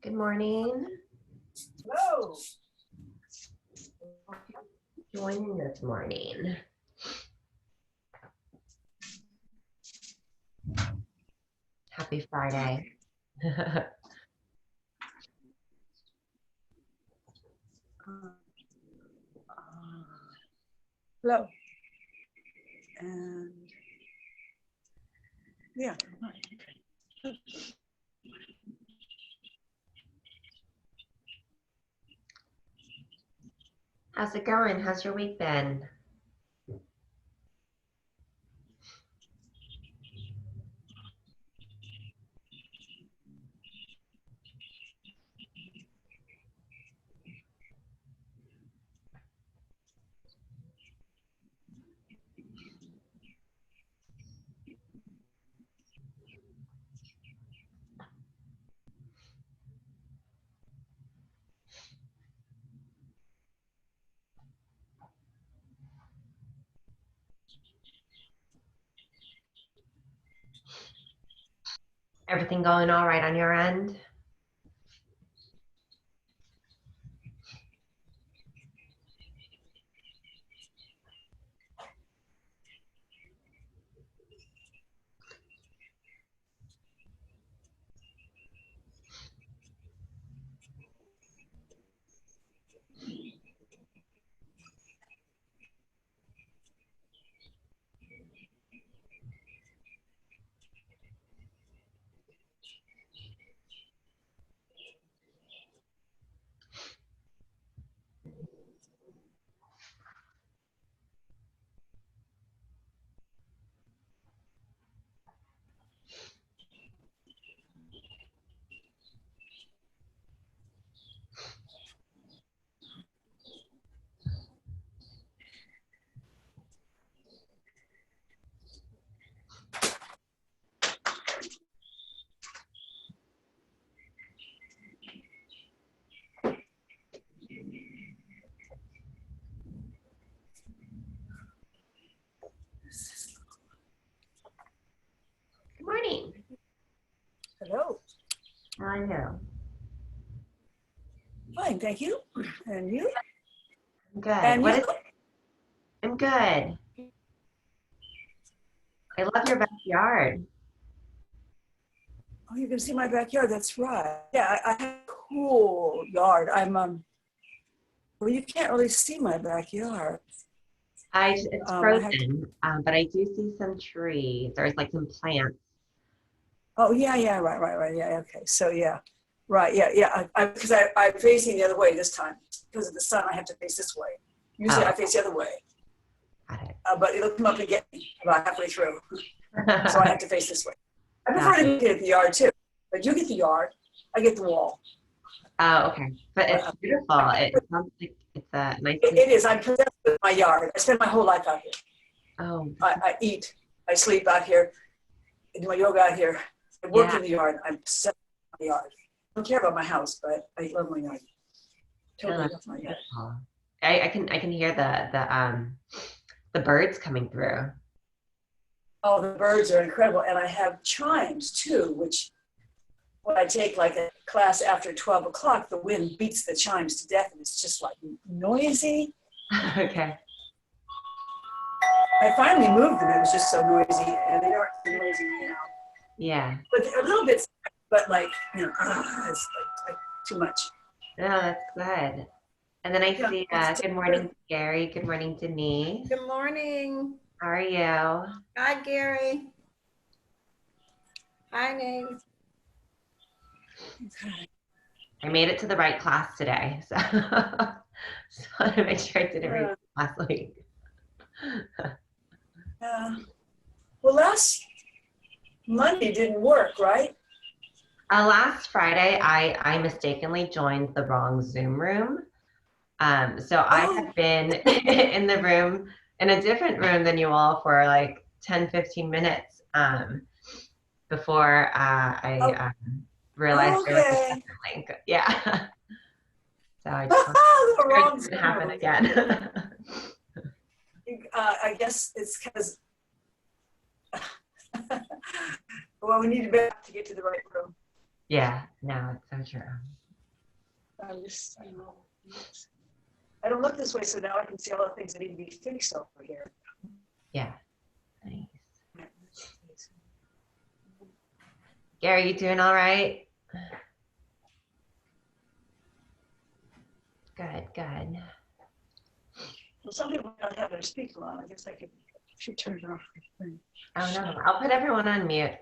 Good morning. Hello. Joining this morning. Happy Friday. Hello. And yeah. Okay. How's it going? How's your week been? Everything going all right on your end? Good morning. Hello. How are you? Fine, thank you. And you? I'm good. And you? I'm good. I love your backyard. Oh, you can see my backyard. That's right. Yeah, I have a cool yard. Well, you can't really see my backyard. It's I have to. frozen, but I do see some trees. There's like some plants. Oh, yeah. Right. Yeah. Okay. So yeah, right. Yeah. Because I'm facing the other way this time because of the sun. I have to face this way. Usually I Oh, face the other way, got but it'll come up and get me about halfway through. So I it. have to face this way. I prefer Got it. to get at the yard too, but you get the yard, I get the wall. Oh, okay. But But it's beautiful. It sounds like it's a nicely. it is. I'm possessed with my yard. I spend my whole life out here. Oh, I eat, I sleep out here, I do my yoga out here. I work yeah. in the yard. I'm obsessed with my yard. I don't care about my house, but I love my yard. I Totally love love my yard. beautiful. I can hear the birds coming through. Oh, the birds are incredible, and I have chimes too, which when I take like a class after 12 o'clock, the wind beats the chimes to death, and it's just like noisy. Okay. I finally moved them. It was just so noisy, and they aren't so noisy now. Yeah. But a little bit, but like, it's like too much. No, that's good. And then I Yeah, see it's good morning, Gary. Good morning, Denise. Good morning. How are you? Hi, Gary. Hi, Nate. I made it to the right class today. So just want to make sure I did it right last week. Well, last Monday didn't work, right? Last Friday, I mistakenly joined the wrong Zoom room. So I Oh, had been in the room, in a different room than you all for like 10, 15 minutes before I realized there was a okay. different link. Yeah. So I just want The to make sure wrong it didn't Zoom happen room. again. I guess it's because, well, we need to be able to get to the right room. Yeah, no, it's so true. I'm just, I don't look this way, so now I can see all the things that need to be fixed over here. Yeah, nice. Gary, you doing all right? Good, good. Well, some people don't have their speaker on. I guess I should turn it off. Oh no, I'll put everyone on mute.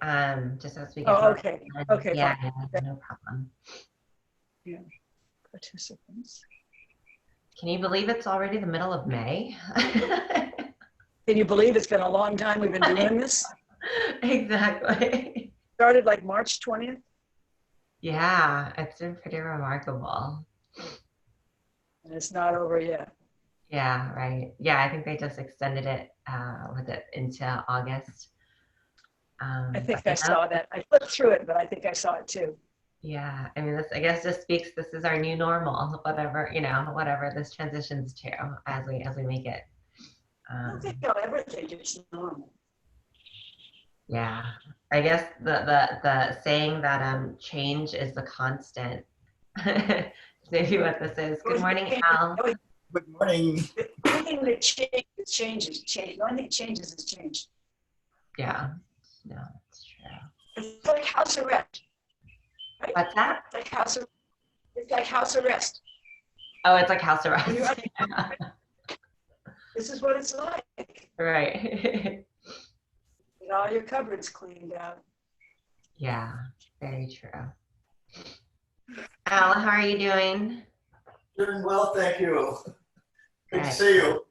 Just as we get Oh, more. okay. Okay, Yeah, fine. yeah, no problem. Yeah. Participants. Can you believe it's already the middle of May? Can you believe it's been a long time we've been doing this? Exactly. Started like March 20th. Yeah, it's been pretty remarkable. And it's not over yet. Yeah, right. Yeah, I think they just extended it with it into August. I think But, I saw that. I flipped through it, but I think I saw it too. yeah, I mean, this I guess just speaks. This is our new normal. Whatever whatever this transitions to as we make it. I don't think I'll ever think it's normal. Yeah, I guess the saying that change is the constant. Is maybe what this is. Good morning, Al. Good morning. The only thing that changes. The only thing that changes is change. Yeah, no, it's true. It's like house arrest. Right? What's that? It's like house arrest. Oh, it's like house arrest. Yeah. This is what it's like. Right. Get all your cupboards cleaned out. Yeah, very true. Al, how are you doing? Doing well, thank you. Good to Good. see you.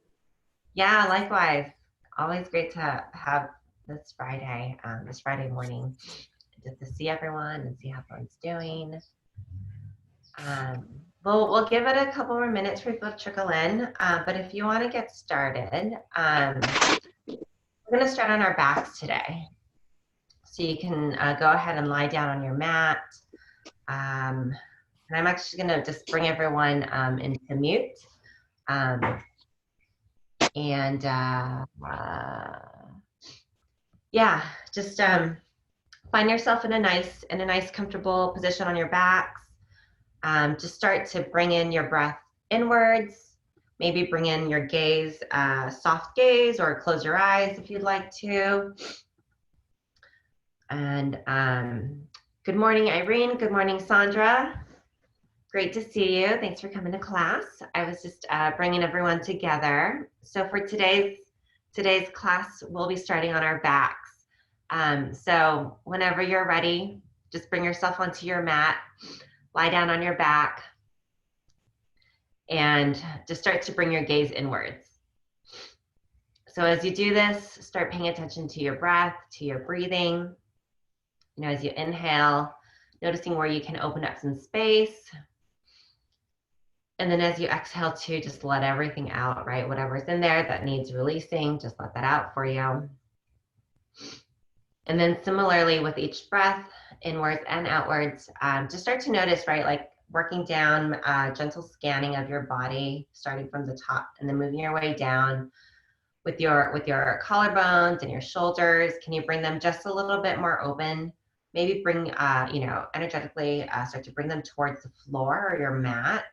Yeah, likewise. Always great to have this Friday morning, just to see everyone and see how everyone's doing. We'll give it a couple more minutes for people to trickle in, but if you want to get started, we're going to start on our backs today. So you can go ahead and lie down on your mat. And I'm actually going to just bring everyone into mute. Yeah, just find yourself in a nice comfortable position on your backs. Just start to bring in your breath inwards. Maybe bring in your gaze, soft gaze, or close your eyes if you'd like to. And good morning, Irene. Good morning, Sandra. Great to see you. Thanks for coming to class. I was just bringing everyone together. So for today's class, we'll be starting on our backs. So whenever you're ready, just bring yourself onto your mat, lie down on your back, and just start to bring your gaze inwards. So as you do this, start paying attention to your breath, to your breathing. You know, as you inhale, noticing where you can open up some space. And then as you exhale too, just let everything out, right? Whatever's in there that needs releasing, just let that out for you. And then similarly with each breath, inwards and outwards, just start to notice, right? Like working down, gentle scanning of your body, starting from the top and then moving your way down with your collarbones and your shoulders. Can you bring them just a little bit more open? Maybe bring, energetically start to bring them towards the floor or your mat.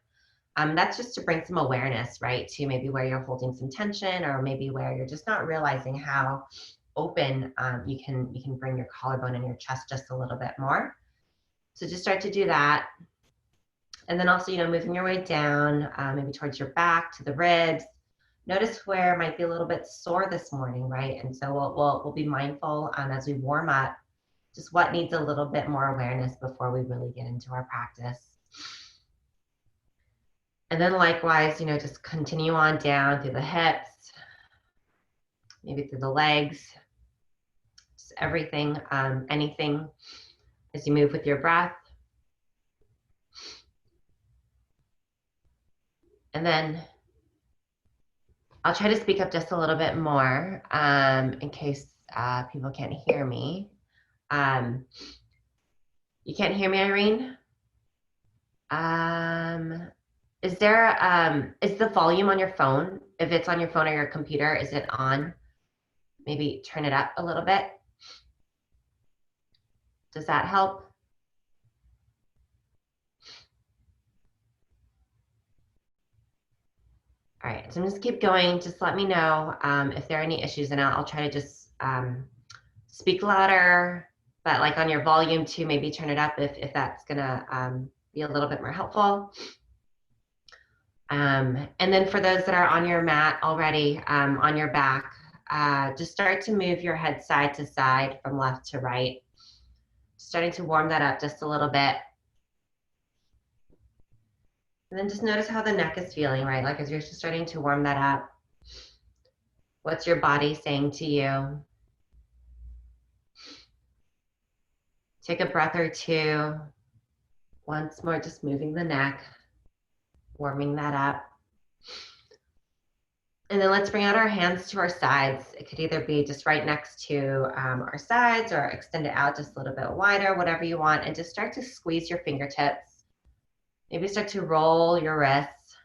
That's just to bring some awareness, right, to maybe where you're holding some tension or maybe where you're just not realizing how open you can bring your collarbone and your chest just a little bit more. So just start to do that. And then also, moving your way down, maybe towards your back to the ribs. Notice where it might be a little bit sore this morning, right? And so we'll be mindful as we warm up, just what needs a little bit more awareness before we really get into our practice. And then likewise, just continue on down through the hips, maybe through the legs, just everything, anything as you move with your breath. And then I'll try to speak up just a little bit more in case people can't hear me. You can't hear me, Irene? Is the volume on your phone, if it's on your phone or your computer, is it on? Maybe turn it up a little bit. Does that help? All right, so I'm just keep going. Just let me know if there are any issues, and I'll try to just speak louder, but like on your volume too, maybe turn it up if that's gonna be a little bit more helpful. And then for those that are on your mat already, on your back, just start to move your head side to side from left to right. Starting to warm that up just a little bit. And then just notice how the neck is feeling, right? Like as you're just starting to warm that up. What's your body saying to you? Take a breath or two. Once more, just moving the neck, warming that up. And then let's bring out our hands to our sides. It could either be just right next to our sides or extend it out just a little bit wider, whatever you want, and just start to squeeze your fingertips. Maybe start to roll your wrists,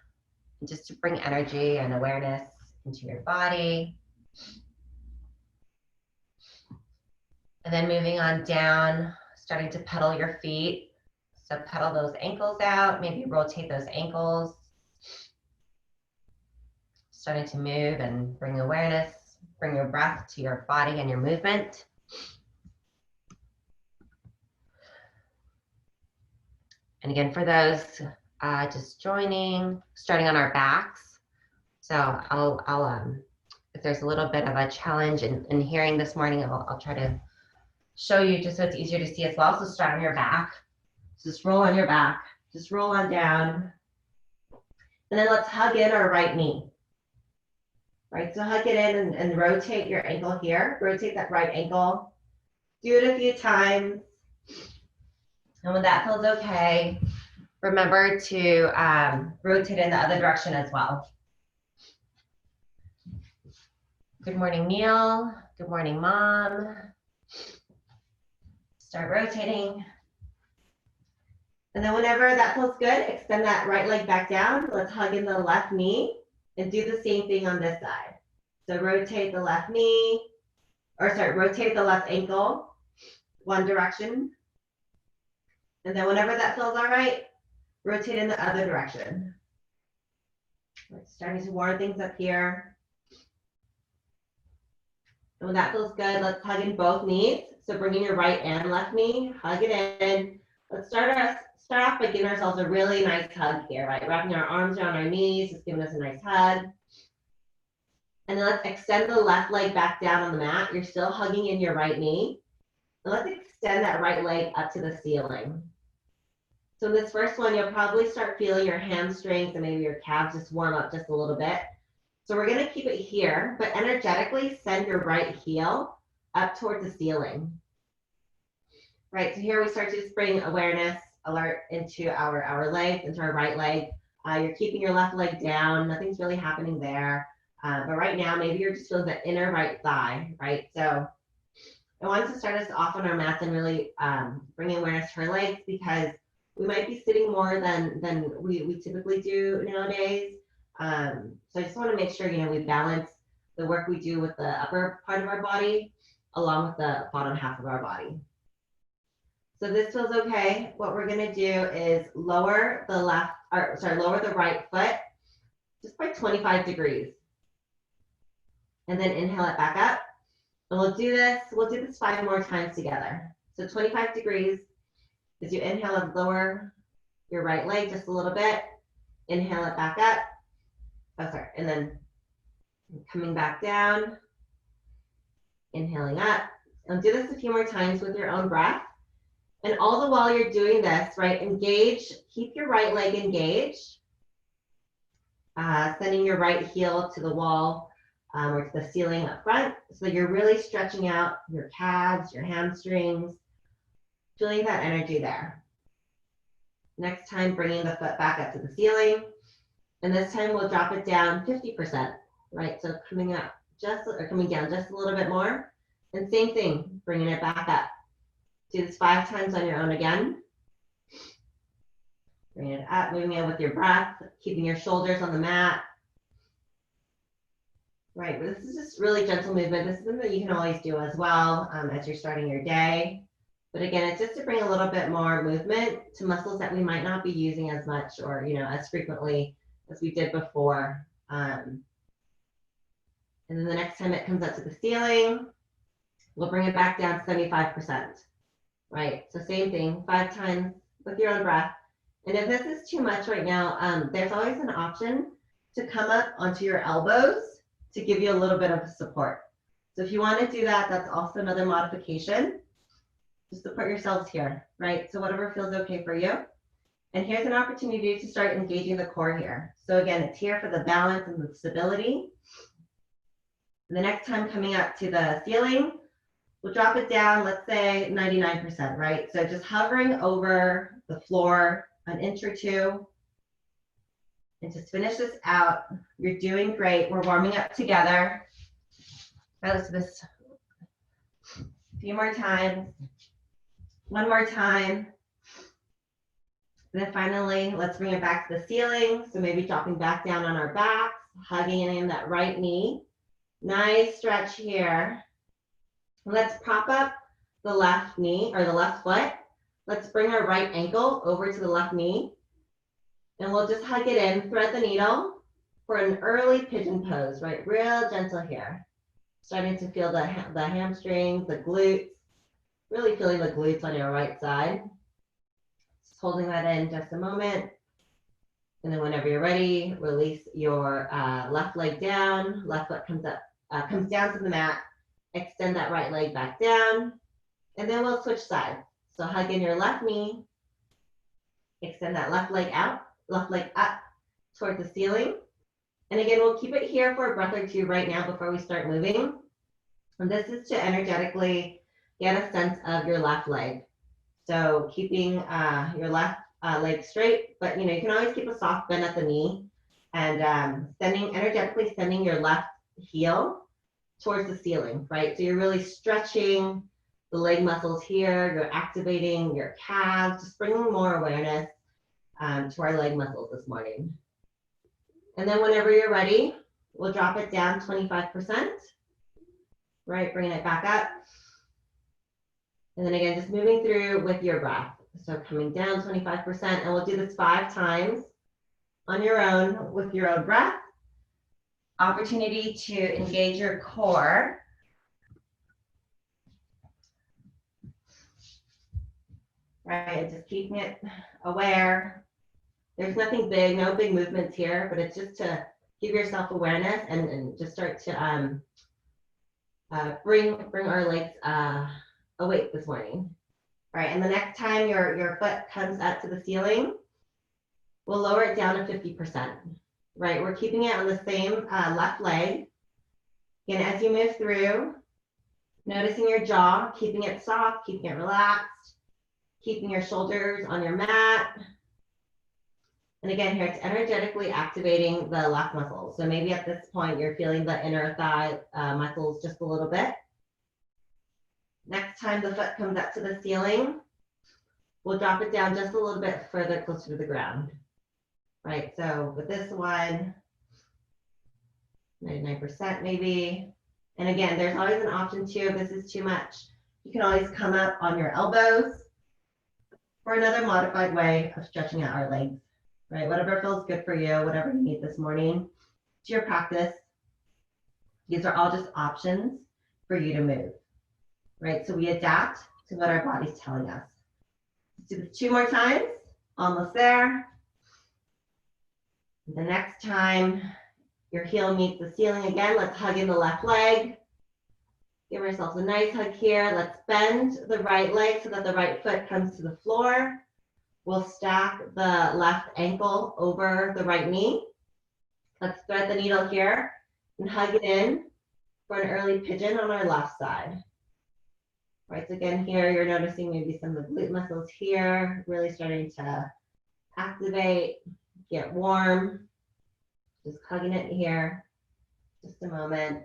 just to bring energy and awareness into your body. And then moving on down, starting to pedal your feet. So pedal those ankles out, maybe rotate those ankles. Starting to move and bring awareness, bring your breath to your body and your movement. And again, for those just joining, starting on our backs. So I'll if there's a little bit of a challenge in hearing this morning, I'll try to show you just so it's easier to see as well. So start on your back. Just roll on your back. Just roll on down. And then let's hug in our right knee. Right, so hug it in and rotate your ankle here. Rotate that right ankle. Do it a few times. And when that feels okay, remember to rotate in the other direction as well. Good morning, Neil. Good morning, Mom. Start rotating. And then whenever that feels good, extend that right leg back down. Let's hug in the left knee and do the same thing on this side. So rotate the left knee, rotate the left ankle one direction. And then whenever that feels all right, rotate in the other direction. We're starting to warm things up here. And when that feels good, let's hug in both knees. So bring in your right and left knee, hug it in. Let's start off by giving ourselves a really nice hug here, right? Wrapping our arms around our knees, just giving us a nice hug. And then let's extend the left leg back down on the mat. You're still hugging in your right knee. And let's extend that right leg up to the ceiling. So in this first one, you'll probably start feeling your hamstrings and maybe your calves just warm up just a little bit. So we're gonna keep it here, but energetically send your right heel up towards the ceiling. Right, so here we start to just bring awareness, alert into our legs, into our right leg. You're keeping your left leg down, nothing's really happening there. But right now, maybe you're just feeling the inner right thigh, right? So I wanted to start us off on our mats and really bring awareness to our legs because we might be sitting more than we typically do nowadays. So I just want to make sure, we balance the work we do with the upper part of our body along with the bottom half of our body. So this feels okay. What we're gonna do is lower the right foot just by 25 degrees. And then inhale it back up. And we'll do this 5 more times together. So 25 degrees, as you inhale and lower your right leg just a little bit, inhale it back up. And then coming back down, inhaling up. And do this a few more times with your own breath. And all the while you're doing this, right, keep your right leg engaged, sending your right heel to the wall or to the ceiling up front. So you're really stretching out your calves, your hamstrings, feeling that energy there. Next time, bringing the foot back up to the ceiling. And this time we'll drop it down 50%, right? So coming down just a little bit more. And same thing, bringing it back up. Do this 5 times on your own again. Bring it up, moving in with your breath, keeping your shoulders on the mat. Right, but this is just really gentle movement. This is something that you can always do as well as you're starting your day. But again, it's just to bring a little bit more movement to muscles that we might not be using as much or as frequently as we did before. And then the next time it comes up to the ceiling, we'll bring it back down to 75%, right? So same thing, 5 times with your own breath. And if this is too much right now, there's always an option to come up onto your elbows to give you a little bit of support. So if you want to do that, that's also another modification. Just support yourselves here, right? So whatever feels okay for you. And here's an opportunity to start engaging the core here. So again, it's here for the balance and the stability. The next time coming up to the ceiling, we'll drop it down, let's say 99%, right? So just hovering over the floor an inch or two. And just finish this out. You're doing great. We're warming up together. Let's do this a few more times. One more time. And then finally, let's bring it back to the ceiling. So maybe dropping back down on our backs, hugging in that right knee. Nice stretch here. Let's prop up the left knee or the left foot. Let's bring our right ankle over to the left knee. And we'll just hug it in, thread the needle for an early pigeon pose, right? Real gentle here. Starting to feel the hamstrings, the glutes, really feeling the glutes on your right side. Just holding that in just a moment. And then whenever you're ready, release your left leg down, left foot comes up, comes down to the mat, extend that right leg back down, and then we'll switch sides. So hug in your left knee, extend that left leg out, left leg up towards the ceiling. And again, we'll keep it here for a breath or two right now before we start moving. And this is to energetically get a sense of your left leg. So keeping your left leg straight, but you can always keep a soft bend at the knee and energetically sending your left heel towards the ceiling, right? So you're really stretching the leg muscles here, you're activating your calves, just bringing more awareness to our leg muscles this morning. And then whenever you're ready, we'll drop it down 25%, right? Bringing it back up. And then again, just moving through with your breath. So coming down 25%, and we'll do this 5 times on your own with your own breath. Opportunity to engage your core. Right, just keeping it aware. There's nothing big, no big movements here, but it's just to give yourself awareness and just start to bring our legs awake this morning. All right, and the next time your foot comes up to the ceiling, we'll lower it down to 50%. Right, we're keeping it on the same left leg. Again, as you move through, noticing your jaw, keeping it soft, keeping it relaxed, keeping your shoulders on your mat. And again, here it's energetically activating the left muscles. So maybe at this point, you're feeling the inner thigh muscles just a little bit. Next time the foot comes up to the ceiling, we'll drop it down just a little bit further closer to the ground. Right, so with this one, 99% maybe. And again, there's always an option too, if this is too much, you can always come up on your elbows for another modified way of stretching out our legs, right? Whatever feels good for you, whatever you need this morning, it's your practice. These are all just options for you to move, right? So we adapt to what our body's telling us. Let's do this 2 more times, almost there. The next time your heel meets the ceiling again, let's hug in the left leg. Give ourselves a nice hug here. Let's bend the right leg so that the right foot comes to the floor. We'll stack the left ankle over the right knee. Let's thread the needle here and hug it in for an early pigeon on our left side. Right, so again here, you're noticing maybe some of the glute muscles here, really starting to activate. Get warm, just hugging it here, just a moment.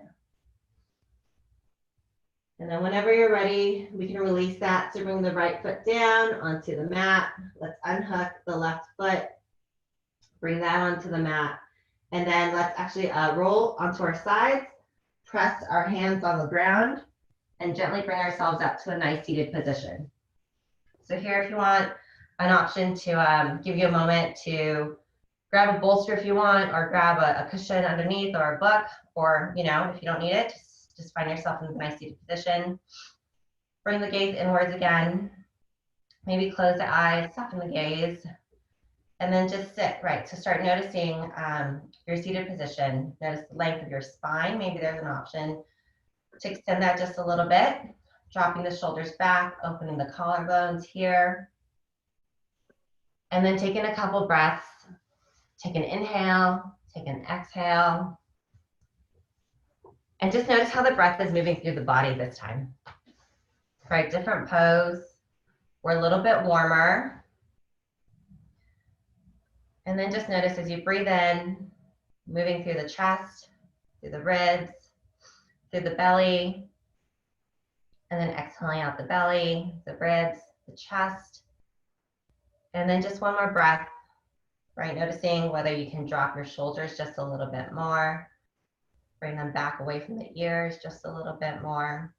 And then whenever you're ready, we can release that to bring the right foot down onto the mat. Let's unhook the left foot, bring that onto the mat. And then let's actually roll onto our sides, press our hands on the ground, and gently bring ourselves up to a nice seated position. So here, if you want an option to give you a moment to grab a bolster if you want, or grab a cushion underneath or a book, or, you know, if you don't need it, just find yourself in a nice seated position. Bring the gaze inwards again. Maybe close the eyes, soften the gaze, and then just sit, right? So start noticing your seated position. Notice the length of your spine. Maybe there's an option to extend that just a little bit, dropping the shoulders back, opening the collarbones here. And then taking a couple breaths. Take an inhale, take an exhale. And just notice how the breath is moving through the body this time. Right, different pose. We're a little bit warmer. And then just notice as you breathe in, moving through the chest, through the ribs, through the belly, and then exhaling out the belly, the ribs, the chest. And then just one more breath, right? Noticing whether you can drop your shoulders just a little bit more. Bring them back away from the ears just a little bit more.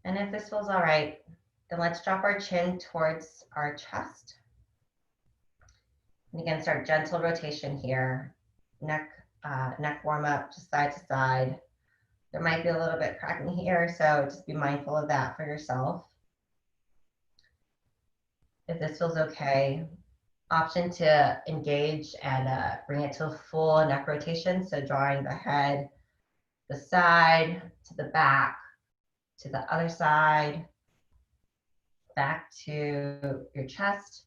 And if this feels all right, then let's drop our chin towards our chest. And again, start gentle rotation here. Neck warm up, just side to side. There might be a little bit cracking here, so just be mindful of that for yourself. If this feels okay, option to engage and bring it to a full neck rotation. So drawing the head, the side, to the back, to the other side, back to your chest.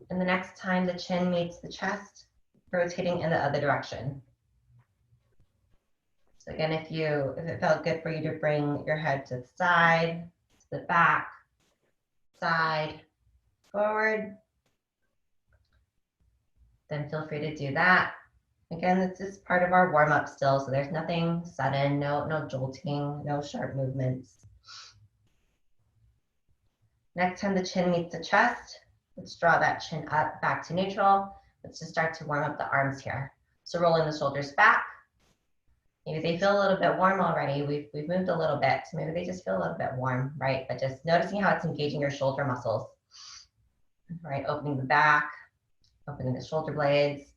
And the next time the chin meets the chest, rotating in the other direction. So again, if it felt good for you to bring your head to the side, to the back, side, forward, then feel free to do that. Again, this is part of our warm-up still, so there's nothing sudden, no jolting, no sharp movements. Next time the chin meets the chest, let's draw that chin up back to neutral. Let's just start to warm up the arms here. So rolling the shoulders back. Maybe they feel a little bit warm already. We've moved a little bit, so maybe they just feel a little bit warm, right? But just noticing how it's engaging your shoulder muscles, right? Opening the back, opening the shoulder blades.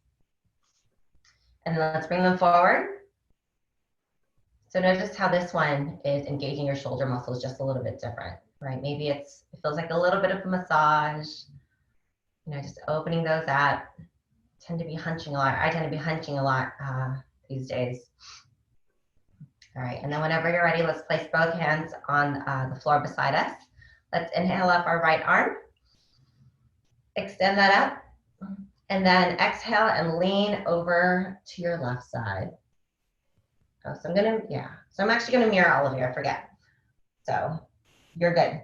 And then let's bring them forward. So notice how this one is engaging your shoulder muscles just a little bit different, right? Maybe it feels like a little bit of a massage, you know, just opening those up. Tend to be hunching a lot. I tend to be hunching a lot these days. All right, and then whenever you're ready, let's place both hands on the floor beside us. Let's inhale up our right arm. Extend that up. And then exhale and lean over to your left side. Oh, so I'm actually gonna mirror all of you, I forget. So you're good.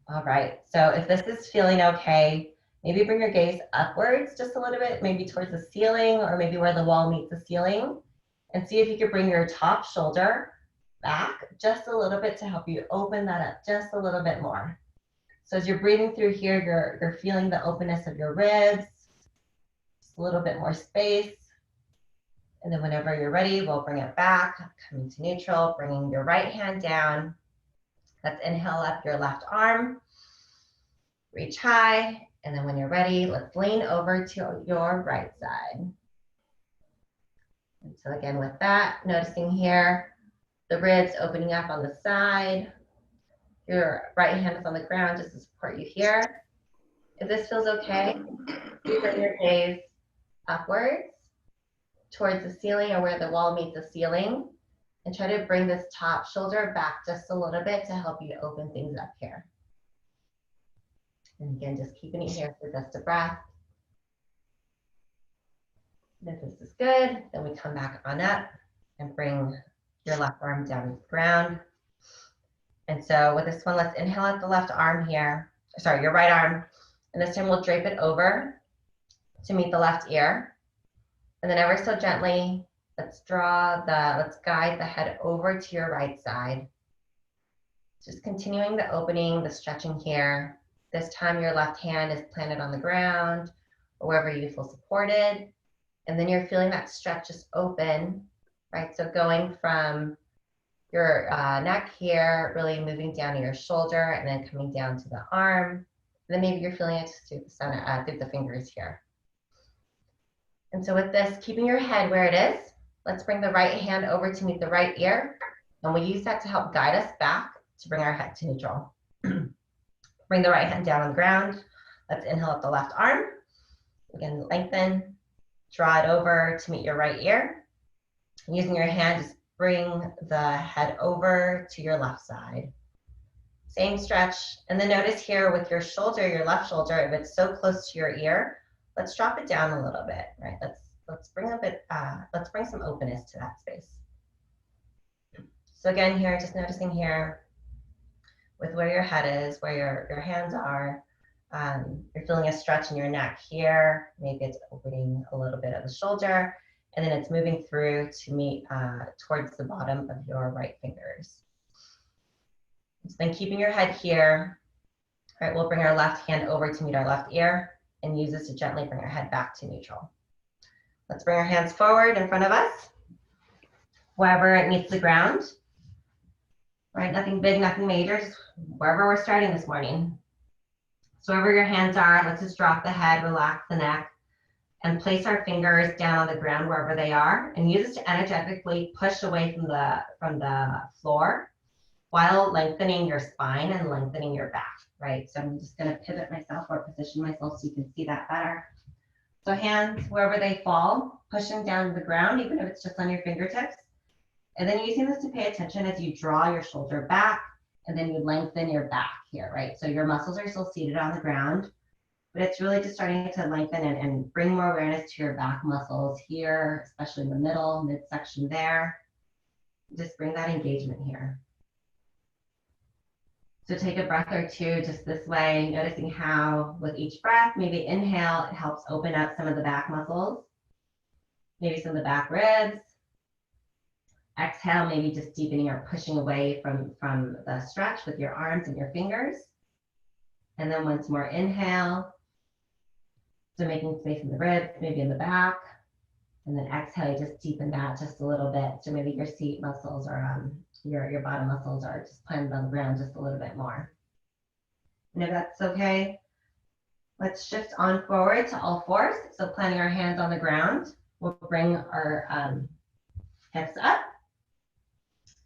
All right, so if this is feeling okay, maybe bring your gaze upwards just a little bit, maybe towards the ceiling or maybe where the wall meets the ceiling. And see if you could bring your top shoulder back just a little bit to help you open that up just a little bit more. So as you're breathing through here, you're feeling the openness of your ribs, just a little bit more space. And then whenever you're ready, we'll bring it back, coming to neutral, bringing your right hand down. Let's inhale up your left arm, reach high. And then when you're ready, let's lean over to your right side. And so again, with that, noticing here, the ribs opening up on the side. Your right hand is on the ground just to support you here. If this feels okay, you bring your gaze upwards towards the ceiling or where the wall meets the ceiling and try to bring this top shoulder back just a little bit to help you open things up here. And again, just keeping it here for just a breath. And if this is good, then we come back on up and bring your left arm down to the ground. And so with this one, let's inhale out the left arm here. Sorry, your right arm. And this time we'll drape it over to meet the left ear. And then ever so gently, let's guide the head over to your right side. Just continuing the opening, the stretching here. This time your left hand is planted on the ground or wherever you feel supported. And then you're feeling that stretch just open right? So going from your neck here, really moving down to your shoulder and then coming down to the arm. And then maybe you're feeling it just through the center, through the fingers here. And so with this, keeping your head where it is, let's bring the right hand over to meet the right ear. And we use that to help guide us back to bring our head to neutral. Bring the right hand down on the ground. Let's inhale up the left arm. Again, lengthen, draw it over to meet your right ear. Using your hand, just bring the head over to your left side. Same stretch. And then notice here with your shoulder, your left shoulder, if it's so close to your ear, let's drop it down a little bit, right? Let's bring a bit, let's bring some openness to that space. So again, here, just noticing here with where your head is, where your hands are. You're feeling a stretch in your neck here. Maybe it's opening a little bit of the shoulder, and then it's moving through to meet towards the bottom of your right fingers. So then keeping your head here, all right, we'll bring our left hand over to meet our left ear and use this to gently bring our head back to neutral. Let's bring our hands forward in front of us, wherever it meets the ground. Right, nothing big, nothing major, just wherever we're starting this morning. So wherever your hands are, let's just drop the head, relax the neck, and place our fingers down on the ground wherever they are, and use this to energetically push away from the floor while lengthening your spine and lengthening your back, right? So I'm just gonna pivot myself or position myself so you can see that better. So hands, wherever they fall, pushing down to the ground, even if it's just on your fingertips. And then using this to pay attention as you draw your shoulder back and then you lengthen your back here, right? So your muscles are still seated on the ground, but it's really just starting to lengthen and bring more awareness to your back muscles here, especially in the middle, midsection there. Just bring that engagement here. So take a breath or two just this way, noticing how with each breath, maybe inhale, it helps open up some of the back muscles, maybe some of the back ribs. Exhale, maybe just deepening or pushing away from the stretch with your arms and your fingers. And then once more, inhale. So making space in the ribs, maybe in the back. And then exhale, you just deepen that just a little bit. So maybe your seat muscles or your bottom muscles are just planted on the ground just a little bit more. And if that's okay, let's shift on forward to all fours. So planting our hands on the ground, we'll bring our hips up.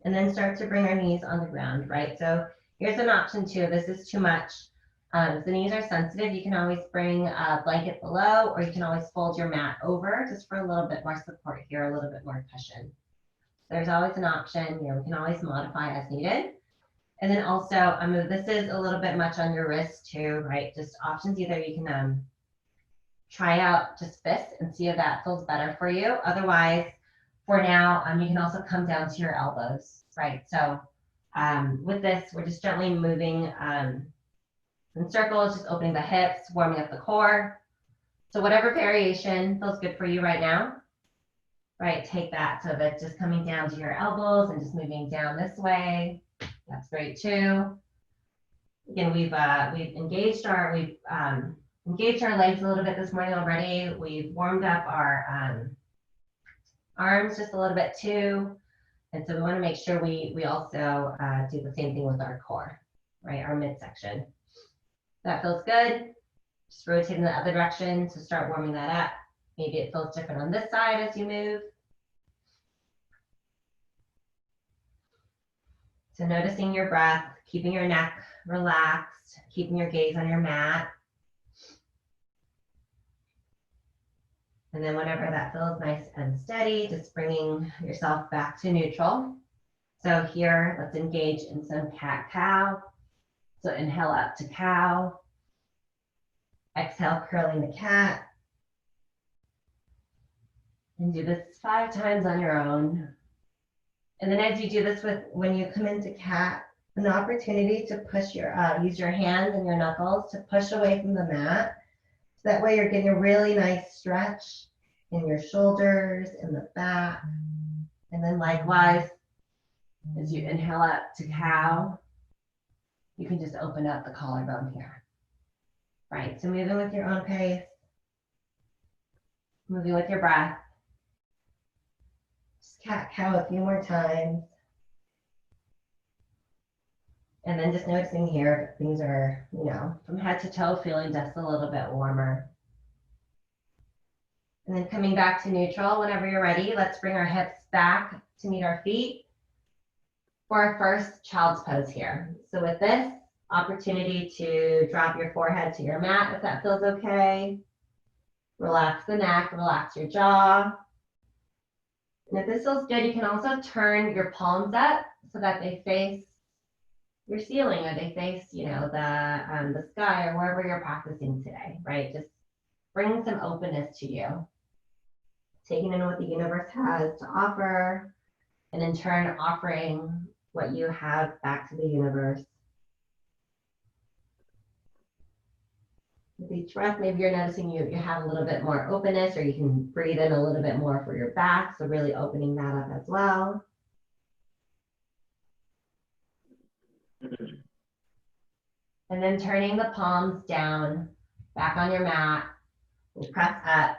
And then start to bring our knees on the ground, right? So here's an option too. This is too much. If the knees are sensitive, you can always bring a blanket below, or you can always fold your mat over just for a little bit more support here, a little bit more cushion. There's always an option. You know, we can always modify as needed. And then also, this is a little bit much on your wrist too, right? Just options. Either you can try out just fists and see if that feels better for you. Otherwise, for now, you can also come down to your elbows, right? So with this, we're just gently moving in circles, just opening the hips, warming up the core. So whatever variation feels good for you right now, right? Take that. So that's just coming down to your elbows and just moving down this way. That's great too. Again, we've engaged our legs a little bit this morning already. We've warmed up our arms just a little bit too. And so we want to make sure we also do the same thing with our core, right? Our midsection. That feels good. Just rotate in the other direction to start warming that up. Maybe it feels different on this side as you move. So noticing your breath, keeping your neck relaxed, keeping your gaze on your mat. And then whenever that feels nice and steady, just bringing yourself back to neutral. So here, let's engage in some cat-cow. So inhale up to cow. Exhale, curling the cat. And do this 5 times on your own. And then as you do this when you come into cat, an opportunity to push use your hands and your knuckles to push away from the mat. So that way you're getting a really nice stretch in your shoulders, in the back. And then likewise, as you inhale up to cow, you can just open up the collarbone here. Right, so moving with your own pace, moving with your breath. Just cat-cow a few more times. And then just noticing here if things are, from head to toe feeling just a little bit warmer. And then coming back to neutral whenever you're ready, let's bring our hips back to meet our feet for our first child's pose here. So with this, opportunity to drop your forehead to your mat if that feels okay. Relax the neck, relax your jaw. And if this feels good, you can also turn your palms up so that they face your ceiling or they face, the sky or wherever you're practicing today, right? Just bring some openness to you. Taking in what the universe has to offer, and in turn offering what you have back to the universe. With each breath, maybe you're noticing you have a little bit more openness, or you can breathe in a little bit more for your back, so really opening that up as well. And then turning the palms down, back on your mat. We'll press up,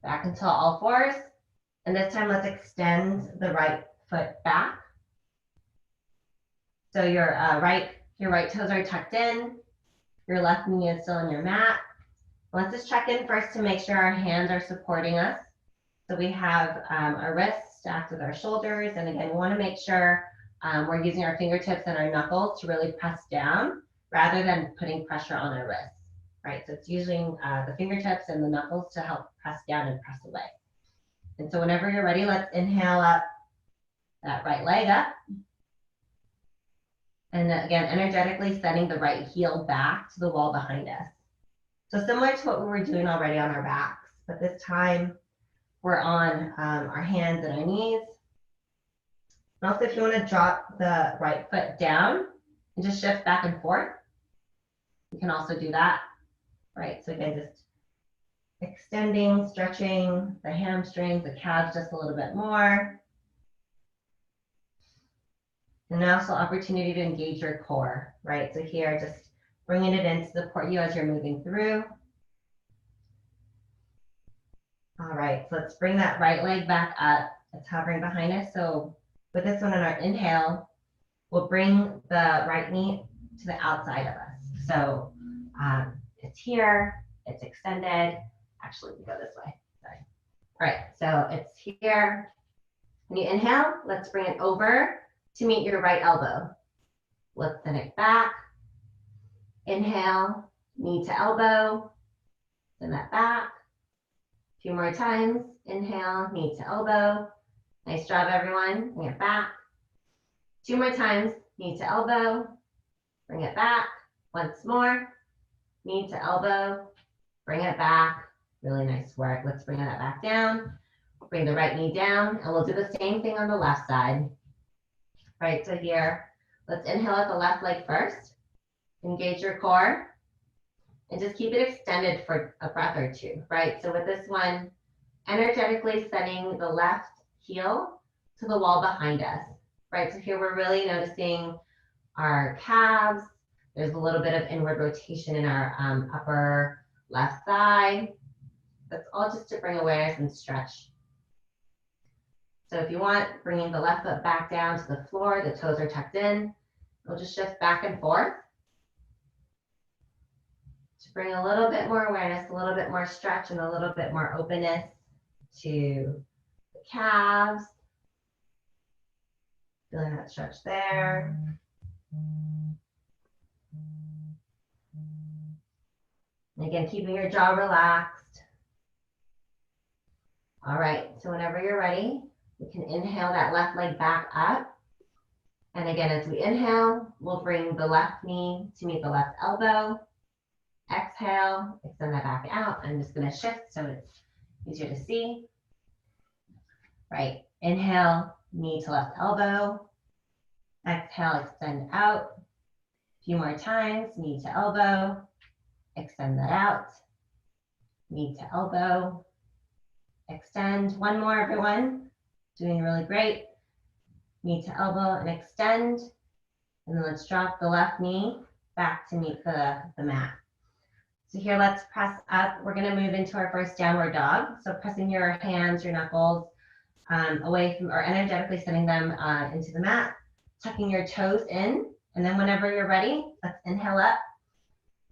back into all fours. And this time, let's extend the right foot back. So your right toes are tucked in. Your left knee is still on your mat. Let's just check in first to make sure our hands are supporting us. So we have our wrists stacked with our shoulders. And again, we want to make sure we're using our fingertips and our knuckles to really press down rather than putting pressure on our wrists, right? So it's using the fingertips and the knuckles to help press down and press away. And so whenever you're ready, let's inhale up that right leg up. And again, energetically sending the right heel back to the wall behind us. So similar to what we were doing already on our backs, but this time we're on our hands and our knees. And also if you want to drop the right foot down and just shift back and forth, you can also do that, right? So again, just extending, stretching the hamstrings, the calves just a little bit more. And also opportunity to engage your core, right? So here, just bringing it in to support you as you're moving through. All right, so let's bring that right leg back up. It's hovering behind us. So with this one on our inhale, we'll bring the right knee to the outside of us. So it's here, it's extended. Actually, we go this way, sorry. All right, so it's here. When you inhale, let's bring it over to meet your right elbow. Let's send it back. Inhale, knee to elbow, send that back. A few more times. Inhale, knee to elbow. Nice job, everyone. Bring it back. 2 more times, knee to elbow. Bring it back. Once more, knee to elbow. Bring it back. Really nice work. Let's bring that back down. Bring the right knee down, and we'll do the same thing on the left side. Right, so here, let's inhale at the left leg first. Engage your core. And just keep it extended for a breath or two, right? So with this one, energetically sending the left heel to the wall behind us, right? So here we're really noticing our calves. There's a little bit of inward rotation in our upper left thigh. That's all just to bring awareness and stretch. So if you want, bringing the left foot back down to the floor, the toes are tucked in. We'll just shift back and forth to bring a little bit more awareness, a little bit more stretch, and a little bit more openness to the calves. Feeling that stretch there. And again, keeping your jaw relaxed. All right, so whenever you're ready, you can inhale that left leg back up. And again, as we inhale, we'll bring the left knee to meet the left elbow. Exhale, extend that back out. I'm just gonna shift so it's easier to see. Right, inhale, knee to left elbow. Exhale, extend out. A few more times, knee to elbow. Extend that out. Knee to elbow. Extend. One more, everyone. Doing really great. Knee to elbow and extend. And then let's drop the left knee back to meet the mat. So here, let's press up. We're gonna move into our first downward dog. So pressing your hands, your knuckles away from, or energetically sending them into the mat, tucking your toes in. And then whenever you're ready, let's inhale up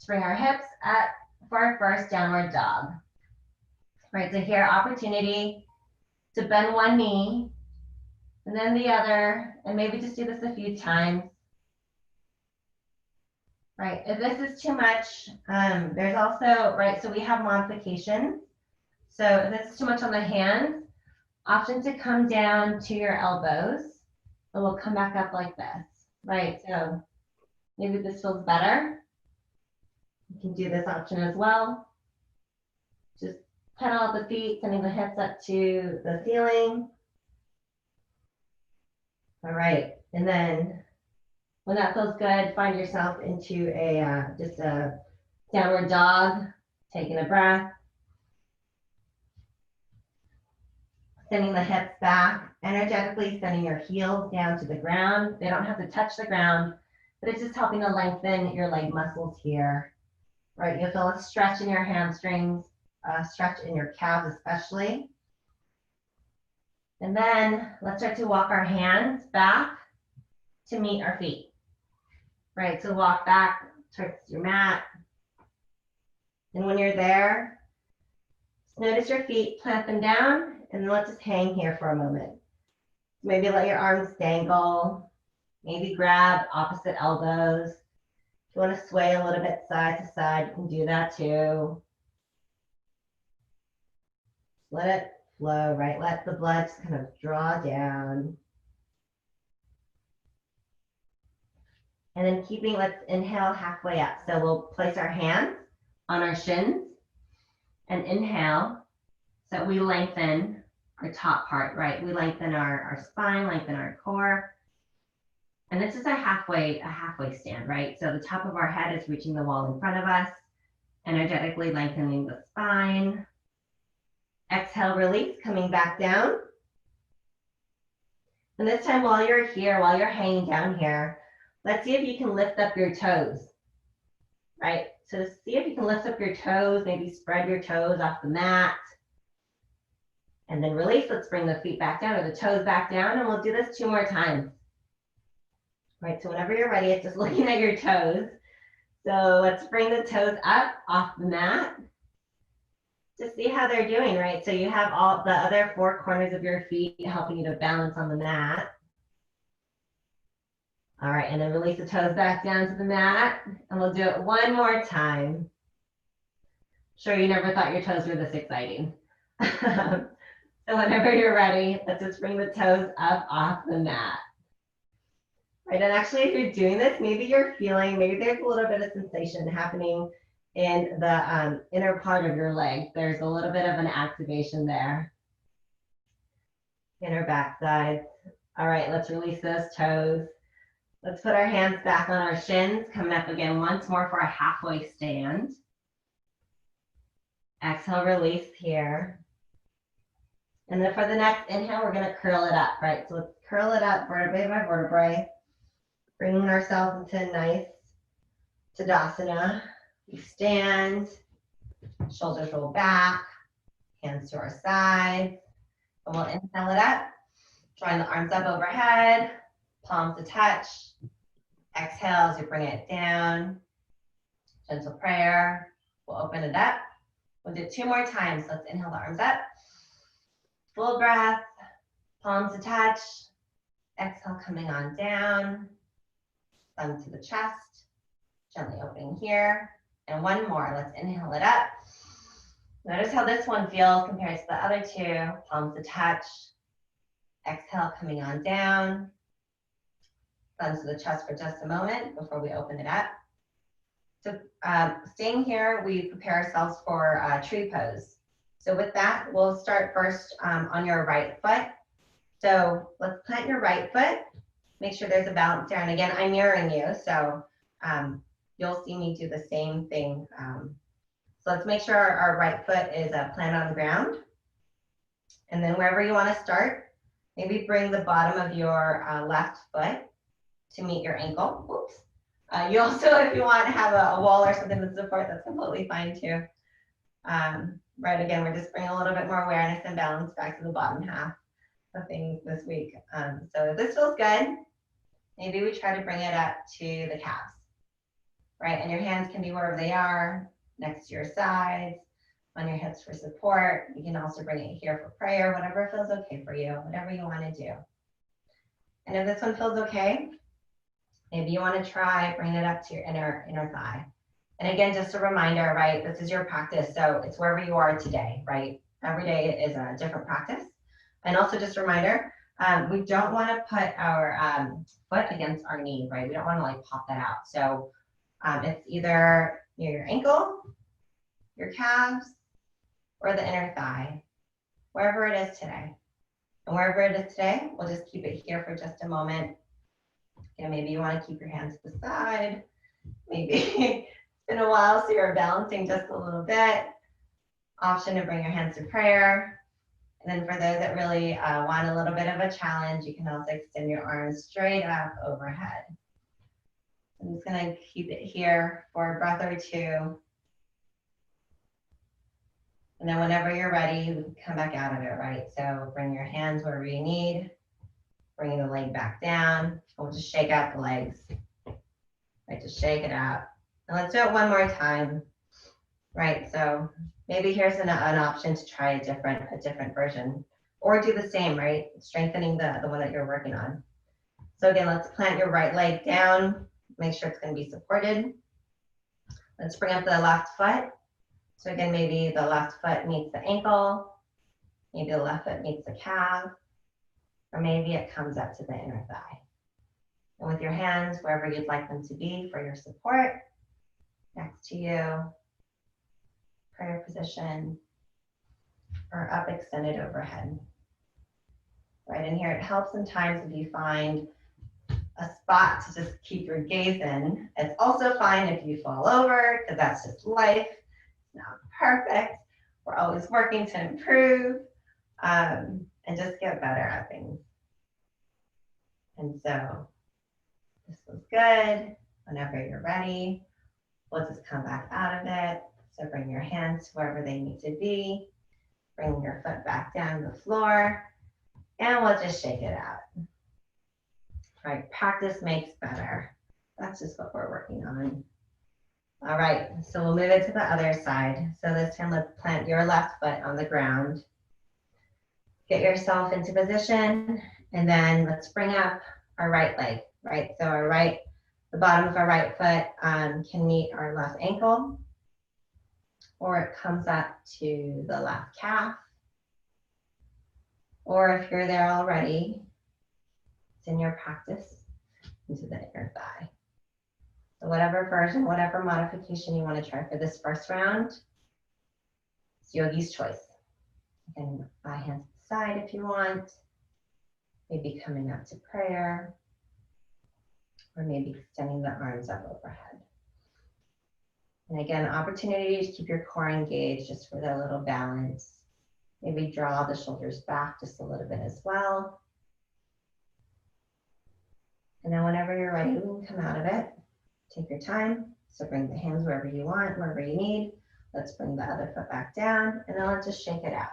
to bring our hips up for our first downward dog. Right, so here, opportunity to bend one knee and then the other, and maybe just do this a few times. Right, if this is too much, there's also, right, so we have modifications. So if this is too much on the hands, option to come down to your elbows, and we'll come back up like this, right? So maybe this feels better. You can do this option as well. Just pedal out the feet, sending the hips up to the ceiling. All right, and then when that feels good, find yourself into a just a downward dog, taking a breath. Sending the hips back, energetically sending your heels down to the ground. They don't have to touch the ground, but it's just helping to lengthen your leg muscles here. Right, you'll feel a stretch in your hamstrings, a stretch in your calves especially. And then let's start to walk our hands back to meet our feet. Right, so walk back towards your mat. And when you're there, notice your feet, plant them down, and then let's just hang here for a moment. Maybe let your arms dangle, maybe grab opposite elbows. If you want to sway a little bit side to side, you can do that too. Let it flow, right? Let the blood just kind of draw down. And then let's inhale halfway up. So we'll place our hands on our shins and inhale. So we lengthen our top part, right? We lengthen our spine, lengthen our core. And this is a halfway stand, right? So the top of our head is reaching the wall in front of us, energetically lengthening the spine. Exhale, release, coming back down. And this time while you're here, while you're hanging down here, let's see if you can lift up your toes, right? So see if you can lift up your toes, maybe spread your toes off the mat. And then release, let's bring the feet back down or the toes back down, and we'll do this 2 more times. Right, so whenever you're ready, it's just looking at your toes. So let's bring the toes up off the mat to see how they're doing, right? So you have all the other 4 corners of your feet helping you to balance on the mat. All right, and then release the toes back down to the mat, and we'll do it 1 more time. Sure, you never thought your toes were this exciting. So whenever you're ready, let's just bring the toes up off the mat. Right, and actually if you're doing this, maybe you're feeling, maybe there's a little bit of sensation happening in the inner part of your leg. There's a little bit of an activation there. Inner backside. All right, let's release those toes. Let's put our hands back on our shins, coming up again once more for a halfway stand. Exhale, release here. And then for the next inhale, we're gonna curl it up, right? So let's curl it up vertebrae by vertebrae, bringing ourselves into a nice Tadasana. We stand, shoulders roll back, hands to our sides, and we'll inhale it up, drawing the arms up overhead, palms to touch. Exhale as you bring it down. Gentle prayer. We'll open it up. We'll do it 2 more times. Let's inhale the arms up. Full breath, palms to touch. Exhale, coming on down. Thumb to the chest. Gently opening here. And 1 more. Let's inhale it up. Notice how this one feels compared to the other 2. Palms to touch. Exhale, coming on down. Thumbs to the chest for just a moment before we open it up. So staying here, we prepare ourselves for tree pose. So with that, we'll start first on your right foot. So let's plant your right foot. Make sure there's a balance there. And again, I'm mirroring you, so you'll see me do the same thing. So let's make sure our right foot is planted on the ground. And then wherever you want to start, maybe bring the bottom of your left foot to meet your ankle. Whoops. You also, if you want to have a wall or something to support, that's completely fine too. Right, again, we're just bringing a little bit more awareness and balance back to the bottom half. of things this week. So if this feels good, maybe we try to bring it up to the calves, right? And your hands can be wherever they are, next to your sides, on your hips for support. You can also bring it here for prayer, whatever feels okay for you, whatever you want to do. And if this one feels okay, maybe you want to try bringing it up to your inner thigh. And again, just a reminder, right? This is your practice, so it's wherever you are today, right? Every day is a different practice. And also just a reminder, we don't want to put our foot against our knee, right? We don't want to like pop that out. So it's either near your ankle, your calves, or the inner thigh, wherever it is today. And wherever it is today, we'll just keep it here for just a moment. You know, maybe you want to keep your hands to the side. Maybe it's been a while, so you're balancing just a little bit. Option to bring your hands to prayer. And then for those that really want a little bit of a challenge, you can also extend your arms straight up overhead. I'm just going to keep it here for a breath or two. And then whenever you're ready, we can come back out of it, right? So bring your hands wherever you need. Bring the leg back down. We'll just shake out the legs. Right, just shake it out. And let's do it one more time. Right, so maybe here's an option to try a different version. Or do the same, right? Strengthening the one that you're working on. So again, let's plant your right leg down. Make sure it's going to be supported. Let's bring up the left foot. So again, maybe the left foot meets the ankle. Maybe the left foot meets the calf. Or maybe it comes up to the inner thigh. And with your hands, wherever you'd like them to be for your support, next to you, prayer position, or up extended overhead. Right in here, it helps sometimes if you find a spot to just keep your gaze in. It's also fine if you fall over, because that's just life. It's not perfect. We're always working to improve and just get better at things. And so this was good. Whenever you're ready, we'll just come back out of it. So bring your hands to wherever they need to be. Bring your foot back down to the floor. And we'll just shake it out. Right, practice makes better. That's just what we're working on. All right, so we'll move it to the other side. So this time let's plant your left foot on the ground. Get yourself into position, and then let's bring up our right leg, right? So the bottom of our right foot can meet our left ankle, or it comes up to the left calf. Or if you're there already, it's in your practice, into the inner thigh. So whatever version, whatever modification you want to try for this first round, it's yogi's choice. You can by hands to the side if you want, maybe coming up to prayer, or maybe extending the arms up overhead. And again, opportunity to keep your core engaged just for that little balance. Maybe draw the shoulders back just a little bit as well. And then whenever you're ready, we can come out of it. Take your time. So bring the hands wherever you want, wherever you need. Let's bring the other foot back down, and then let's just shake it out.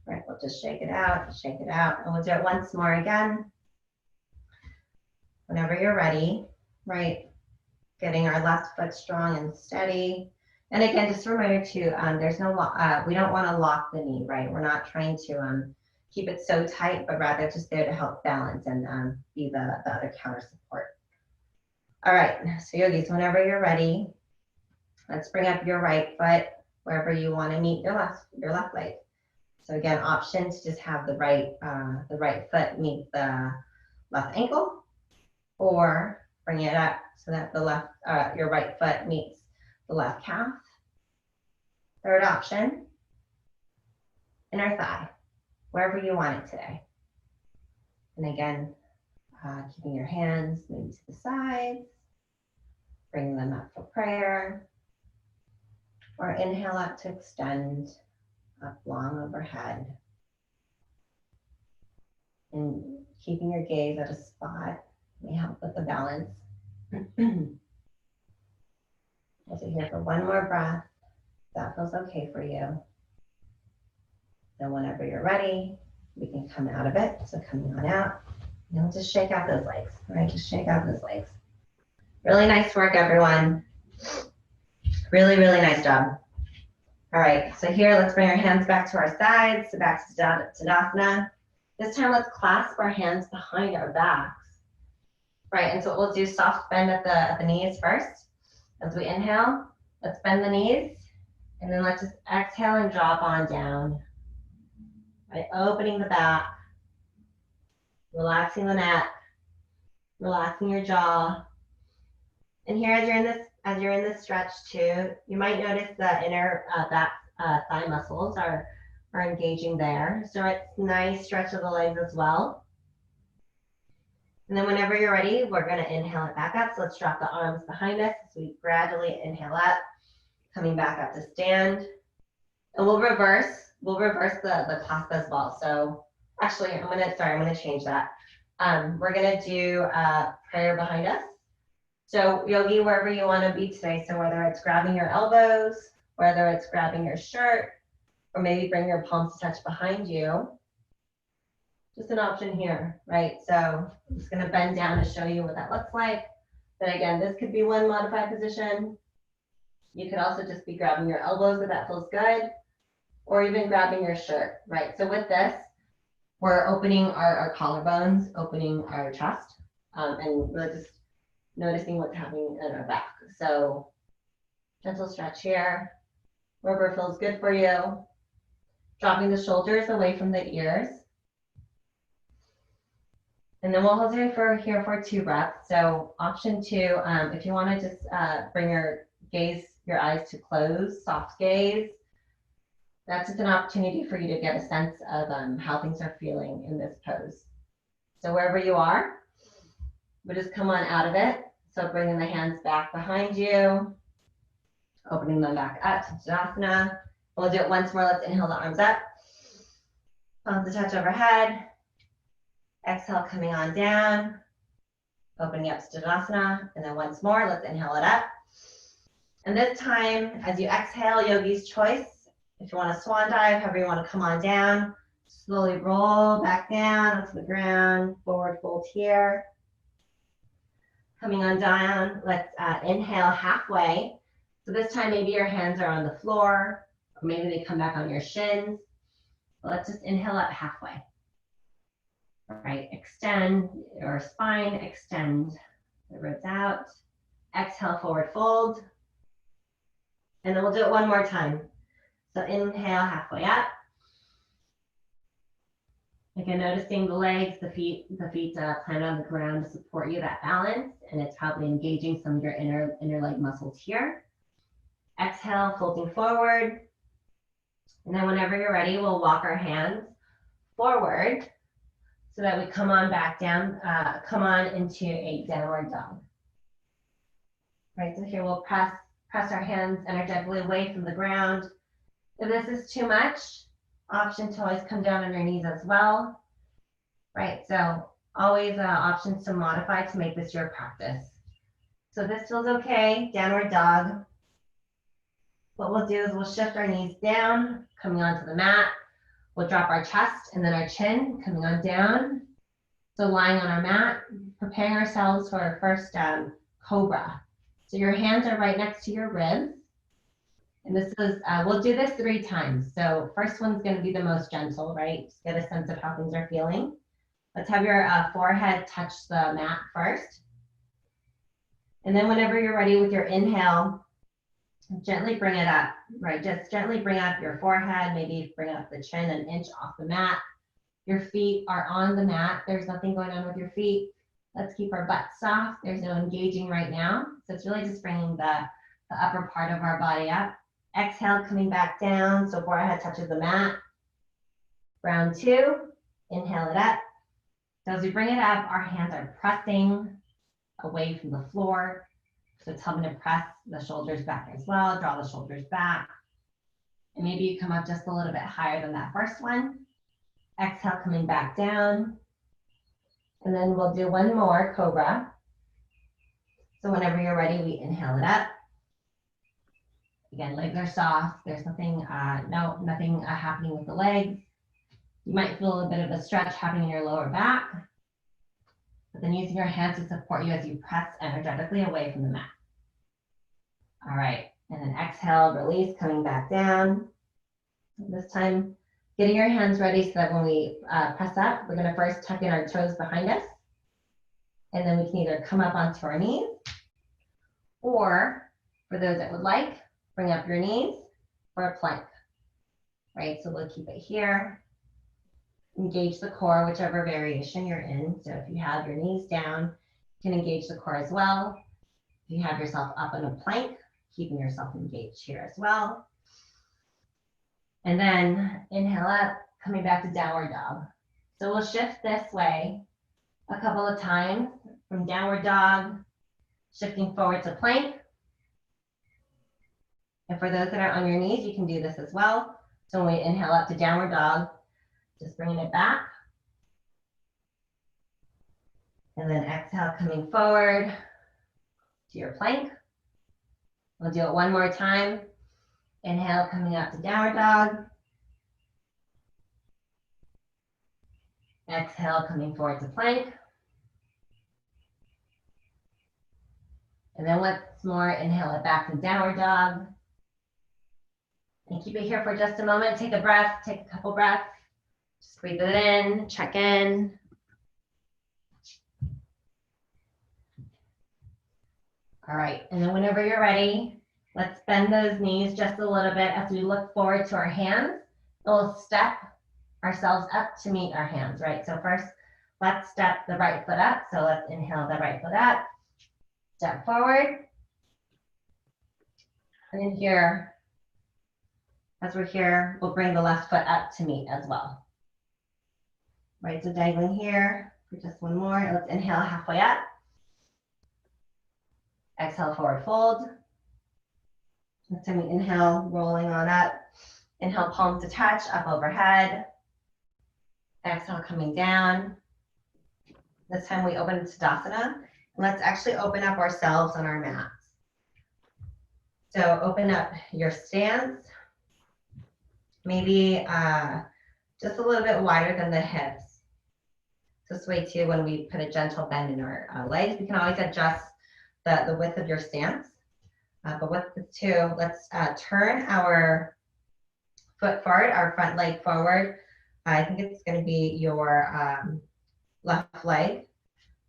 Right, we'll just shake it out, and we'll do it once more again. Whenever you're ready, right? Getting our left foot strong and steady. And again, just a reminder too, there's no, we don't want to lock the knee, right? We're not trying to keep it so tight, but rather just there to help balance and be the other counter support. All right, so yogis, whenever you're ready, let's bring up your right foot wherever you want to meet your left leg. So again, option to just have the right foot meet the left ankle, or bring it up so that your right foot meets the left calf. Third option, inner thigh, wherever you want it today. And again, keeping your hands maybe to the sides, bring them up for prayer, or inhale up to extend up long overhead. And keeping your gaze at a spot may help with the balance. We'll sit here for one more breath. That feels okay for you. Then whenever you're ready, we can come out of it. So coming on out. And we'll just shake out those legs. All right, just shake out those legs. Really nice work, everyone. Really, really nice job. All right, so here, let's bring our hands back to our sides, so back to Tadasana. This time, let's clasp our hands behind our backs. Right, and so we'll do soft bend at the knees first. As we inhale, let's bend the knees, and then let's just exhale and drop on down. Right, opening the back, relaxing the neck, relaxing your jaw. And here, as you're in this stretch too, you might notice the inner back thigh muscles are engaging there. So it's nice stretch of the legs as well. And then whenever you're ready, we're going to inhale it back up. So let's drop the arms behind us as we gradually inhale up, coming back up to stand. And we'll reverse the clasp as well. So actually, I'm gonna change that. We're gonna do prayer behind us. So yogi, wherever you want to be today. So whether it's grabbing your elbows, whether it's grabbing your shirt, or maybe bring your palms to touch behind you. Just an option here, right? So I'm just gonna bend down to show you what that looks like. But again, this could be one modified position. You could also just be grabbing your elbows if that feels good, or even grabbing your shirt, right? So with this, we're opening our collarbones, opening our chest, and we're just noticing what's happening in our back. So gentle stretch here, wherever feels good for you. Dropping the shoulders away from the ears. And then we'll hold it here for 2 breaths. So option 2, if you want to just bring your eyes to close, soft gaze. That's just an opportunity for you to get a sense of how things are feeling in this pose. So wherever you are, we'll just come on out of it. So bringing the hands back behind you, opening them back up to Tadasana. We'll do it once more. Let's inhale the arms up. Palms to touch overhead. Exhale, coming on down. Opening up to Tadasana. And then once more, let's inhale it up. And this time, as you exhale, yogi's choice. If you want to swan dive, however you want to come on down, slowly roll back down onto the ground, forward fold here. Coming on down, let's inhale halfway. So this time, maybe your hands are on the floor, or maybe they come back on your shins. But let's just inhale up halfway. All right, extend your spine, extend the ribs out. Exhale, forward fold. And then we'll do it one more time. So inhale, halfway up. Again, noticing the legs, the feet planted on the ground to support you, that balance, and it's probably engaging some of your inner leg muscles here. Exhale, folding forward. And then whenever you're ready, we'll walk our hands forward so that we come on back down, come on into a downward dog. Right, so here we'll press our hands energetically away from the ground. If this is too much, option to always come down on your knees as well. Right, so always options to modify to make this your practice. So this feels okay, downward dog. What we'll do is we'll shift our knees down, coming onto the mat. We'll drop our chest and then our chin, coming on down. So lying on our mat, preparing ourselves for our first cobra. So your hands are right next to your ribs. And this is, we'll do this 3 times. So first one's gonna be the most gentle, right? Just get a sense of how things are feeling. Let's have your forehead touch the mat first. And then whenever you're ready with your inhale, gently bring it up, right? Just gently bring up your forehead, maybe bring up the chin an inch off the mat. Your feet are on the mat. There's nothing going on with your feet. Let's keep our butt soft. There's no engaging right now. So it's really just bringing the upper part of our body up. Exhale, coming back down. So forehead touches the mat. Round 2, inhale it up. So as we bring it up, our hands are pressing away from the floor. So it's helping to press the shoulders back as well. Draw the shoulders back. And maybe you come up just a little bit higher than that first one. Exhale, coming back down. And then we'll do one more cobra. So whenever you're ready, we inhale it up. Again, legs are soft. There's nothing, nothing happening with the legs. You might feel a bit of a stretch happening in your lower back, but then using your hands to support you as you press energetically away from the mat. All right, and then exhale, release, coming back down. This time, getting your hands ready so that when we press up, we're gonna first tuck in our toes behind us, and then we can either come up onto our knees, or for those that would like, bring up your knees for a plank, right? So we'll keep it here. Engage the core, whichever variation you're in. So if you have your knees down, you can engage the core as well. If you have yourself up in a plank, keeping yourself engaged here as well. And then inhale up, coming back to downward dog. So we'll shift this way a couple of times from downward dog, shifting forward to plank. And for those that are on your knees, you can do this as well. So when we inhale up to downward dog, just bringing it back. And then exhale, coming forward to your plank. We'll do it one more time. Inhale, coming up to downward dog. Exhale, coming forward to plank. And then once more, inhale it back to downward dog. And keep it here for just a moment. Take a breath, take a couple breaths. Just breathe it in, check in. All right, and then whenever you're ready, let's bend those knees just a little bit as we look forward to our hands. We'll step ourselves up to meet our hands, right? So first, let's step the right foot up. So let's inhale the right foot up, step forward. And then here, as we're here, we'll bring the left foot up to meet as well. Right, so dangling here for just one more. Let's inhale halfway up. Exhale, forward fold. Next time we inhale, rolling on up. Inhale, palms to touch, up overhead. Exhale, coming down. This time we open to Tadasana. And let's actually open up ourselves on our mats. So open up your stance. Maybe just a little bit wider than the hips. This way too, when we put a gentle bend in our legs, we can always adjust the width of your stance. But with the two, let's turn our foot forward, our front leg forward. I think it's going to be your left leg.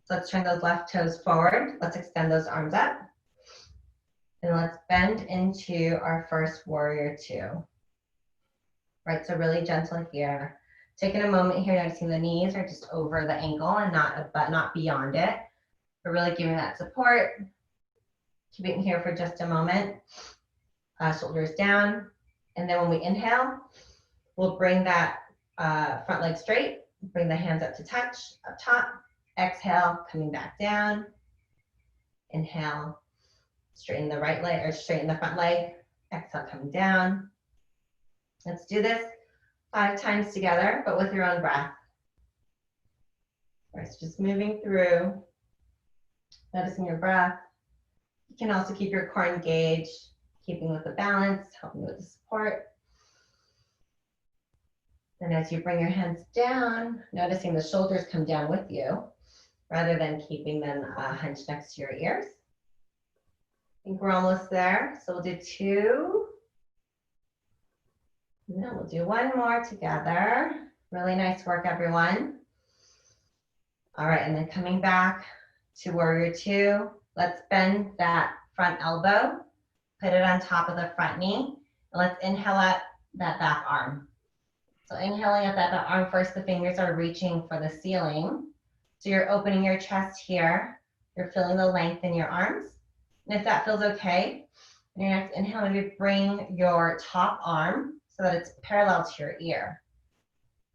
So let's turn those left toes forward. Let's extend those arms up. And let's bend into our first warrior two. Right, so really gentle here. Taking a moment here, noticing the knees are just over the ankle and not beyond it. We're really giving that support. Keep it here for just a moment. Shoulders down. And then when we inhale, we'll bring that front leg straight. Bring the hands up to touch, up top. Exhale, coming back down. Inhale, straighten the right leg or straighten the front leg. Exhale, coming down. Let's do this 5 times together, but with your own breath. All right, so just moving through, noticing your breath. You can also keep your core engaged, keeping with the balance, helping with the support. And as you bring your hands down, noticing the shoulders come down with you, rather than keeping them hunched next to your ears. I think we're almost there. So we'll do 2. And then we'll do 1 more together. Really nice work, everyone. All right, and then coming back to warrior 2, let's bend that front elbow, put it on top of the front knee, and let's inhale up that back arm. So inhaling up that back arm first, the fingers are reaching for the ceiling. So you're opening your chest here. You're feeling the length in your arms. And if that feels okay, in your next inhale, maybe bring your top arm so that it's parallel to your ear.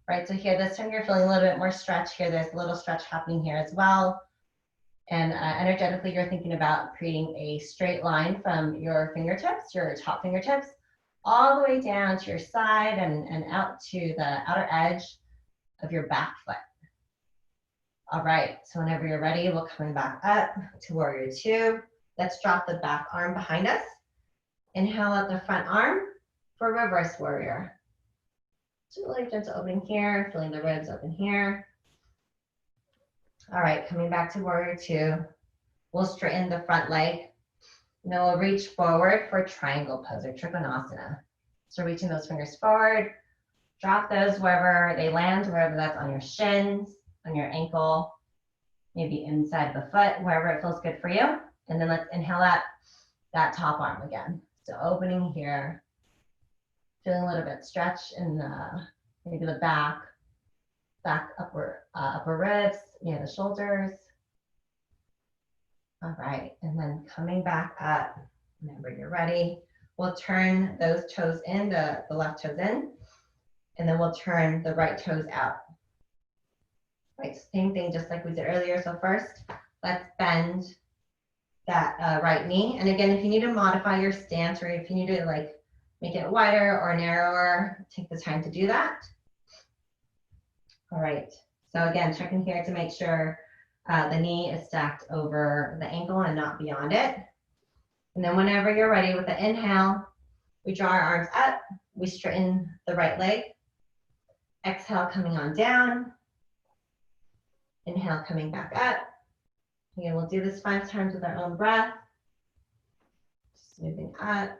Right, so here, this time you're feeling a little bit more stretch here. There's a little stretch happening here as well. And energetically, you're thinking about creating a straight line from your fingertips, your top fingertips, all the way down to your side and out to the outer edge of your back foot. All right, so whenever you're ready, we're coming back up to warrior 2. Let's drop the back arm behind us. Inhale out the front arm for reverse warrior. So really gentle opening here, feeling the ribs open here. All right, coming back to warrior two. We'll straighten the front leg. And then we'll reach forward for triangle pose or trikonasana. So reaching those fingers forward, drop those wherever they land, wherever that's on your shins, on your ankle, maybe inside the foot, wherever it feels good for you. And then let's inhale up that top arm again. So opening here, feeling a little bit stretch in the, maybe the back upper ribs, the shoulders. All right, and then coming back up, whenever you're ready, we'll turn those toes in, the left toes in, and then we'll turn the right toes out. Right, same thing, just like we did earlier. So first, let's bend that right knee. And again, if you need to modify your stance or if you need to like make it wider or narrower, take the time to do that. All right, so again, checking here to make sure the knee is stacked over the ankle and not beyond it. And then whenever you're ready with the inhale, we draw our arms up, we straighten the right leg. Exhale, coming on down. Inhale, coming back up. Again, we'll do this 5 times with our own breath. Just moving up,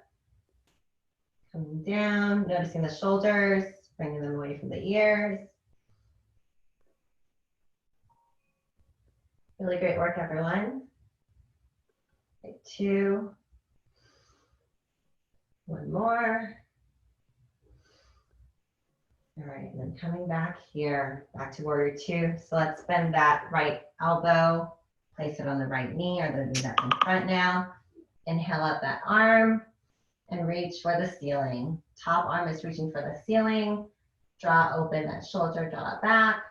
coming down, noticing the shoulders, bringing them away from the ears. Really great work, everyone. Okay, 2. 1 more. All right, and then coming back here, back to warrior 2. So let's bend that right elbow, place it on the right knee or the knee that's in front now. Inhale up that arm and reach for the ceiling. Top arm is reaching for the ceiling. Draw open that shoulder, draw it back.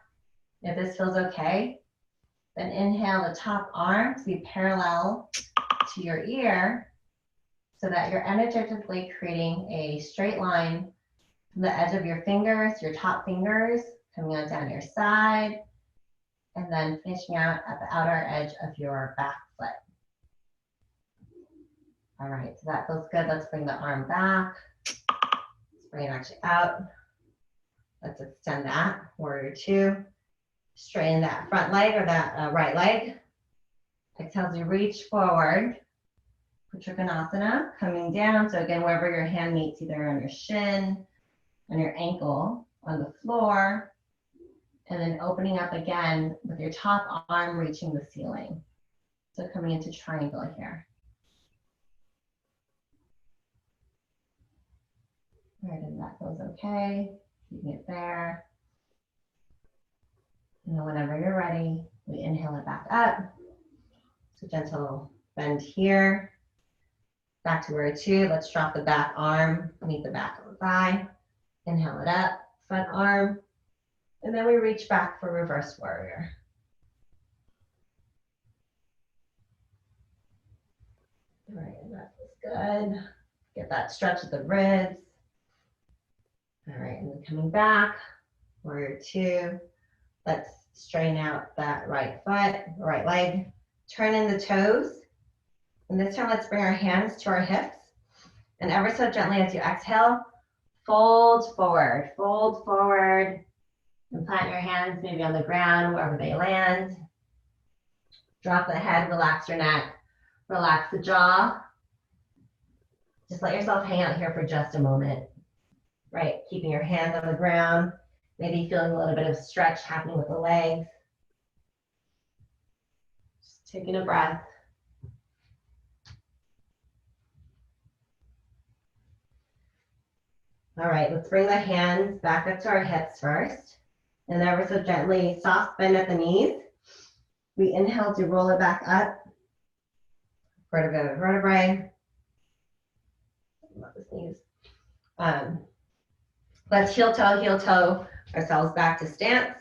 If this feels okay, then inhale the top arm to be parallel to your ear so that you're energetically creating a straight line from the edge of your fingers, your top fingers, coming on down your side, and then finishing out at the outer edge of your back foot. All right, so that feels good. Let's bring the arm back. Let's bring it actually out. Let's extend that, warrior 2. Straighten that front leg or that right leg. Exhale as you reach forward for trikonasana, coming down. So again, wherever your hand meets, either on your shin, on your ankle, on the floor, and then opening up again with your top arm reaching the ceiling. So coming into triangle here. All right, and that feels okay. Keeping it there. And then whenever you're ready, we inhale it back up. So gentle bend here. Back to warrior 2. Let's drop the back arm, meet the back of the thigh. Inhale it up, front arm. And then we reach back for reverse warrior. All right, and that feels good. Get that stretch of the ribs. All right, and then coming back, warrior 2. Let's straighten out that right foot, right leg. Turn in the toes. And this time, let's bring our hands to our hips. And ever so gently as you exhale, fold forward, and plant your hands maybe on the ground, wherever they land. Drop the head, relax your neck, relax the jaw. Just let yourself hang out here for just a moment, right? Keeping your hands on the ground, maybe feeling a little bit of stretch happening with the legs. Just taking a breath. All right, let's bring the hands back up to our hips first. And ever so gently, soft bend at the knees. We inhale to roll it back up. Vertebrae to vertebrae. Love the sneeze. Let's heel toe ourselves back to stance.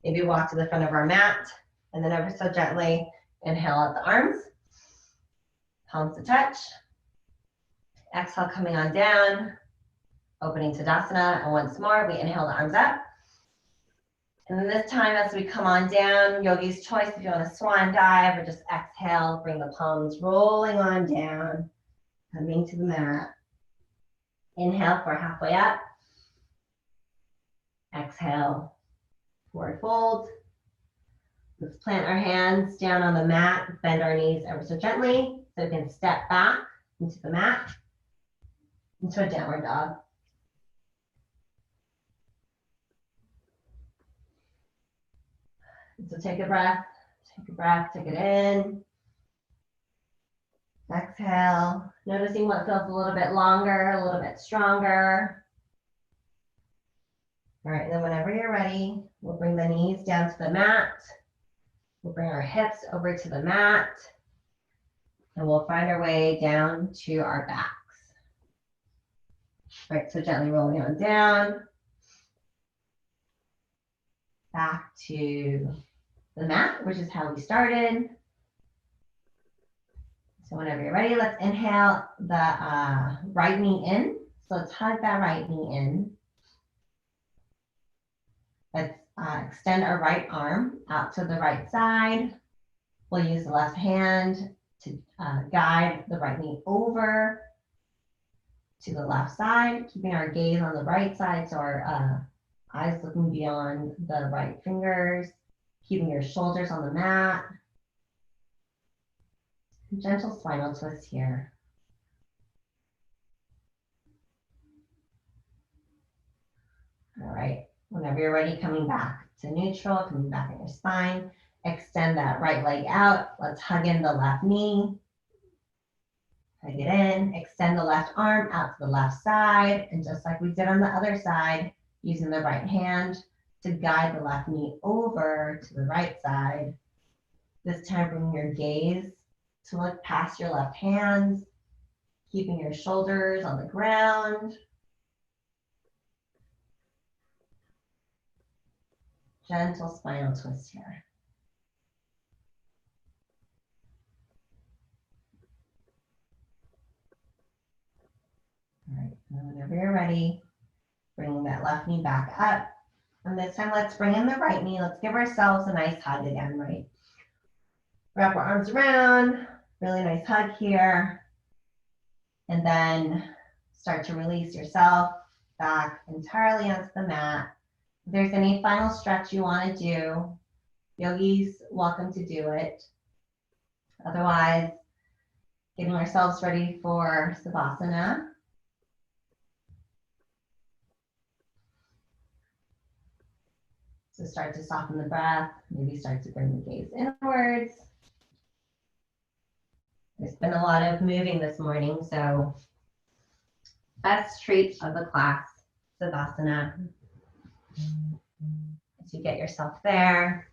Maybe walk to the front of our mat. And then ever so gently, inhale out the arms. Palms to touch. Exhale, coming on down. Opening Tadasana, and once more, we inhale the arms up. And then this time, as we come on down, yogi's choice, if you want to swan dive or just exhale, bring the palms rolling on down, coming to the mat. Inhale for halfway up. Exhale, forward fold. Let's plant our hands down on the mat, bend our knees ever so gently so we can step back into the mat, into a downward dog. So take a breath, take it in. Exhale, noticing what feels a little bit longer, a little bit stronger. All right, and then whenever you're ready, we'll bring the knees down to the mat. We'll bring our hips over to the mat, and we'll find our way down to our backs. All right, so gently rolling on down, back to the mat, which is how we started. So whenever you're ready, let's inhale the right knee in. So let's hug that right knee in. Let's extend our right arm out to the right side. We'll use the left hand to guide the right knee over to the left side, keeping our gaze on the right side, so our eyes looking beyond the right fingers, keeping your shoulders on the mat. Gentle spinal twist here. All right, whenever you're ready, coming back to neutral, coming back in your spine. Extend that right leg out. Let's hug in the left knee. Hug it in. Extend the left arm out to the left side. And just like we did on the other side, using the right hand to guide the left knee over to the right side. This time, bring your gaze to look past your left hands, keeping your shoulders on the ground. Gentle spinal twist here. All right, and whenever you're ready, bringing that left knee back up. And this time, let's bring in the right knee. Let's give ourselves a nice hug again, right? Wrap our arms around, really nice hug here. And then start to release yourself back entirely onto the mat. If there's any final stretch you want to do, yogis, welcome to do it. Otherwise, getting ourselves ready for Savasana. So start to soften the breath, maybe start to bring the gaze inwards. There's been a lot of moving this morning, so best treat of the class, Savasana. As you get yourself there,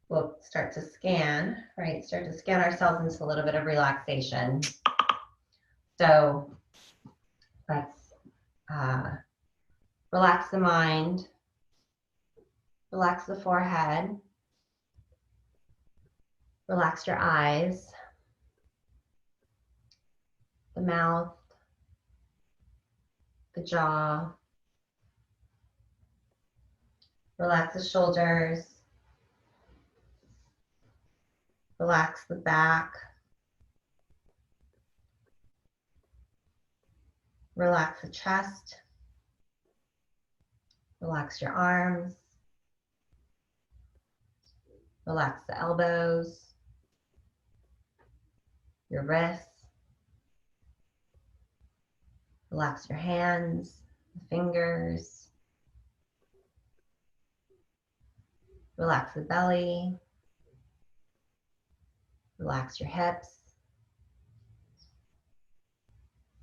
we'll start to scan, right? Start to scan ourselves into a little bit of relaxation. So let's relax the mind, relax the forehead, relax your eyes, the mouth, the jaw, relax the shoulders, relax the back, relax the chest, relax your arms, relax the elbows, your wrists, relax your hands, the fingers, relax the belly, relax your hips,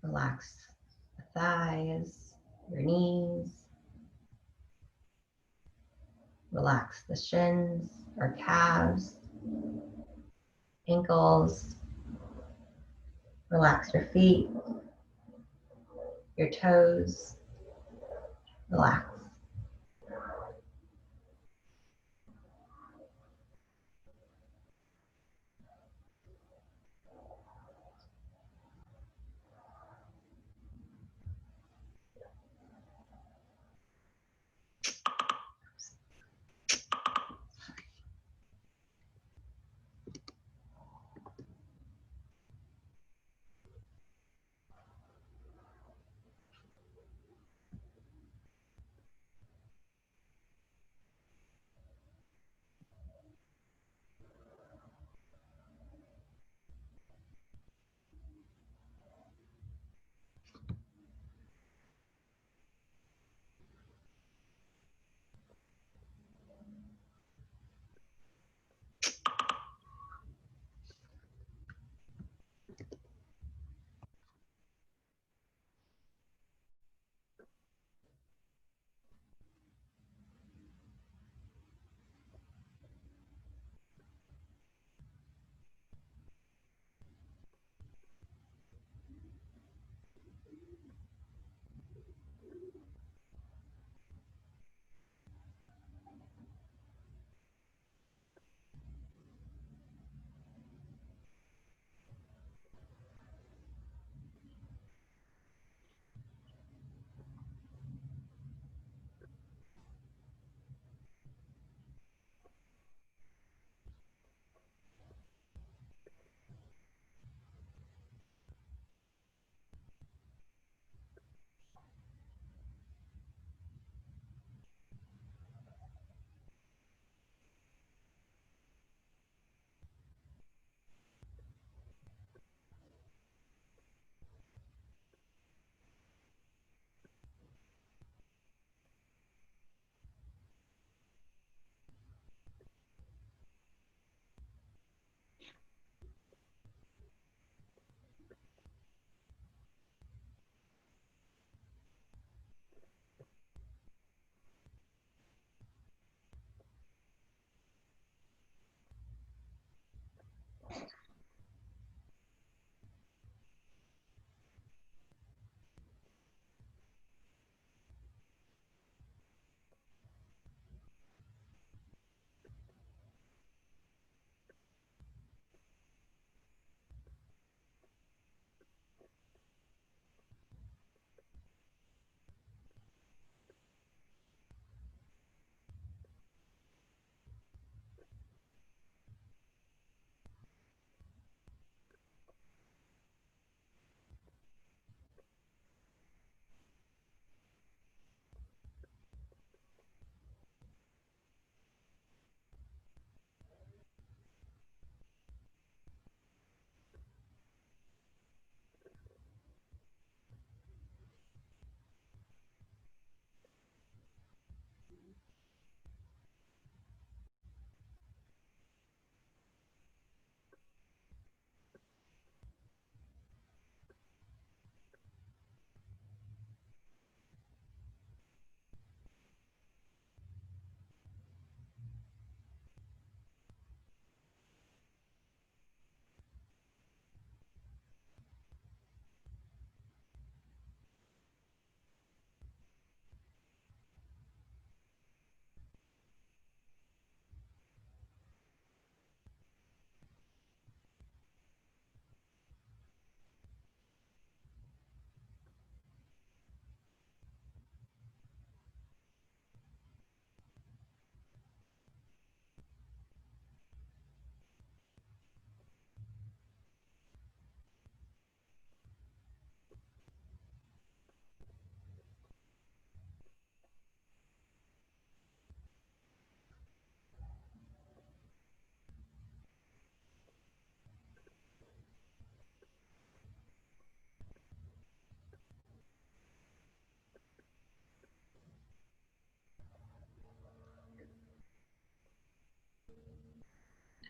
relax the thighs, your knees, relax the shins or calves, ankles, relax your feet, your toes, relax.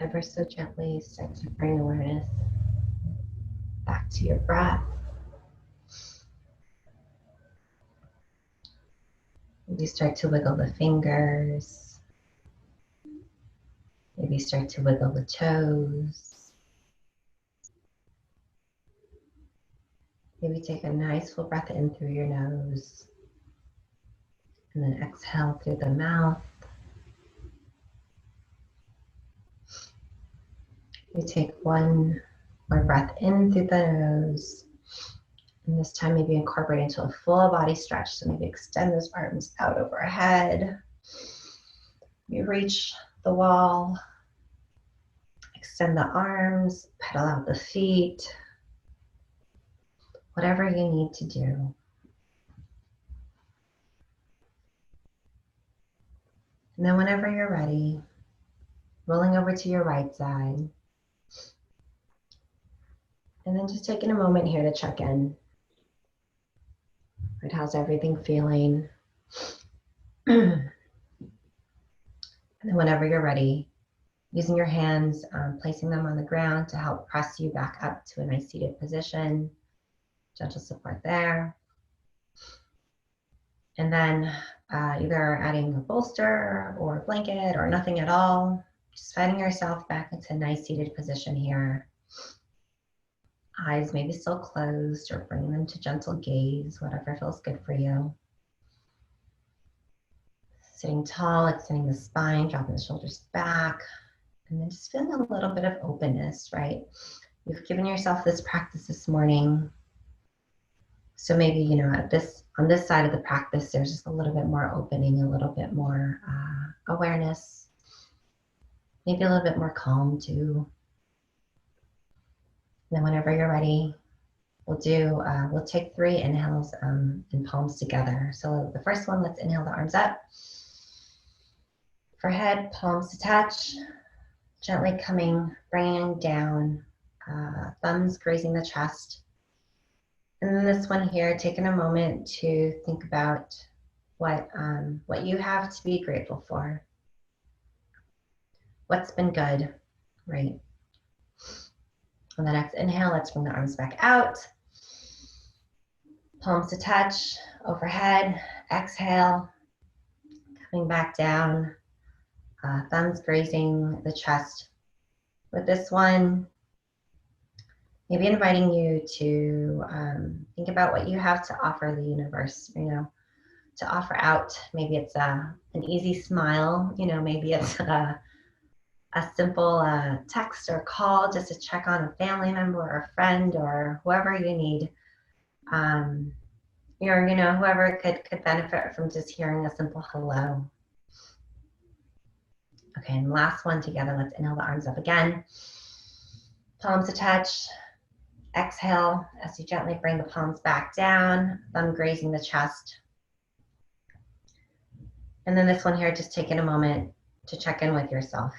ever so gently start to bring awareness back to your breath. Maybe start to wiggle the fingers. Maybe start to wiggle the toes. Maybe take a nice full breath in through your nose. And then exhale through the mouth. You take one more breath in through the nose. And this time maybe incorporate into a full body stretch. So maybe extend those arms out overhead. You reach the wall. Extend the arms, pedal out the feet. Whatever you need to do. And then whenever you're ready, rolling over to your right side. And then just taking a moment here to check in. Right, how's everything feeling? And then whenever you're ready, using your hands, placing them on the ground to help press you back up to a nice seated position. Gentle support there. And then either adding a bolster or a blanket or nothing at all. Just finding yourself back into a nice seated position here. Eyes maybe still closed or bringing them to gentle gaze, whatever feels good for you. Sitting tall, extending the spine, dropping the shoulders back, and then just feeling a little bit of openness, right? You've given yourself this practice this morning. So maybe, you know, on this side of the practice, there's just a little bit more opening, a little bit more awareness, maybe a little bit more calm too. And then whenever you're ready, we'll take 3 inhales in palms together. So the first one, let's inhale the arms up. Forehead, palms to touch, gently bringing down, thumbs grazing the chest. And then this one here, taking a moment to think about what you have to be grateful for. What's been good, right? On the next inhale, let's bring the arms back out. Palms to touch, overhead. Exhale, coming back down. Thumbs grazing the chest. With this one, maybe inviting you to think about what you have to offer the universe, you know, to offer out. Maybe it's an easy smile, you know, maybe it's a simple text or call just to check on a family member or a friend or whoever you need. Or, you know, whoever could benefit from just hearing a simple hello. Okay, and last one together. Let's inhale the arms up again. Palms to touch. Exhale as you gently bring the palms back down, thumb grazing the chest. And then this one here, just taking a moment to check in with yourself.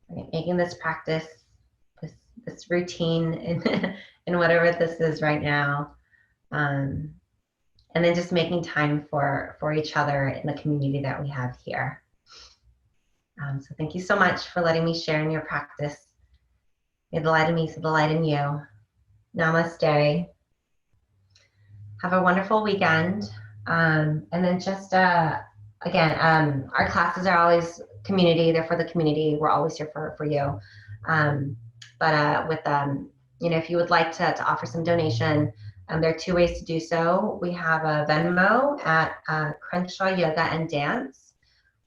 Right? Making this practice, this routine in whatever this is right now. And then just making time for each other in the community that we have here. So thank you so much for letting me share in your practice. May the light in me see the light in you. Namaste. Have a wonderful weekend. And then just, again, our classes are always community. They're for the community. We're always here for you. You know, if you would like to offer some donation, there are 2 ways to do so. We have a Venmo at Crenshaw Yoga and Dance.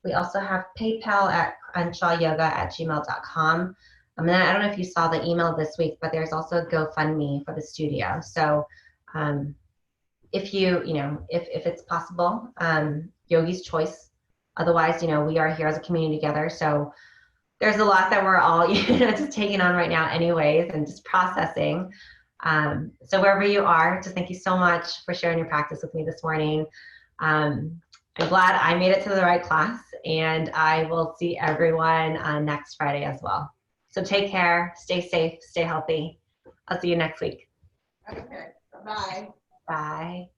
We also have PayPal at crenshawyoga@gmail.com. And then I don't know if you saw the email this week, but there's also a GoFundMe for the studio. So if it's possible, yogi's choice. Otherwise, you know, we are here as a community together. So there's a lot that we're all, you know, just taking on right now anyways and just processing. So wherever you are, just thank you so much for sharing your practice with me this morning. I'm glad I made it to the right class, and I will see everyone next Friday as well. So take care, stay safe, stay healthy. I'll see you next week. Okay, bye-bye. Bye.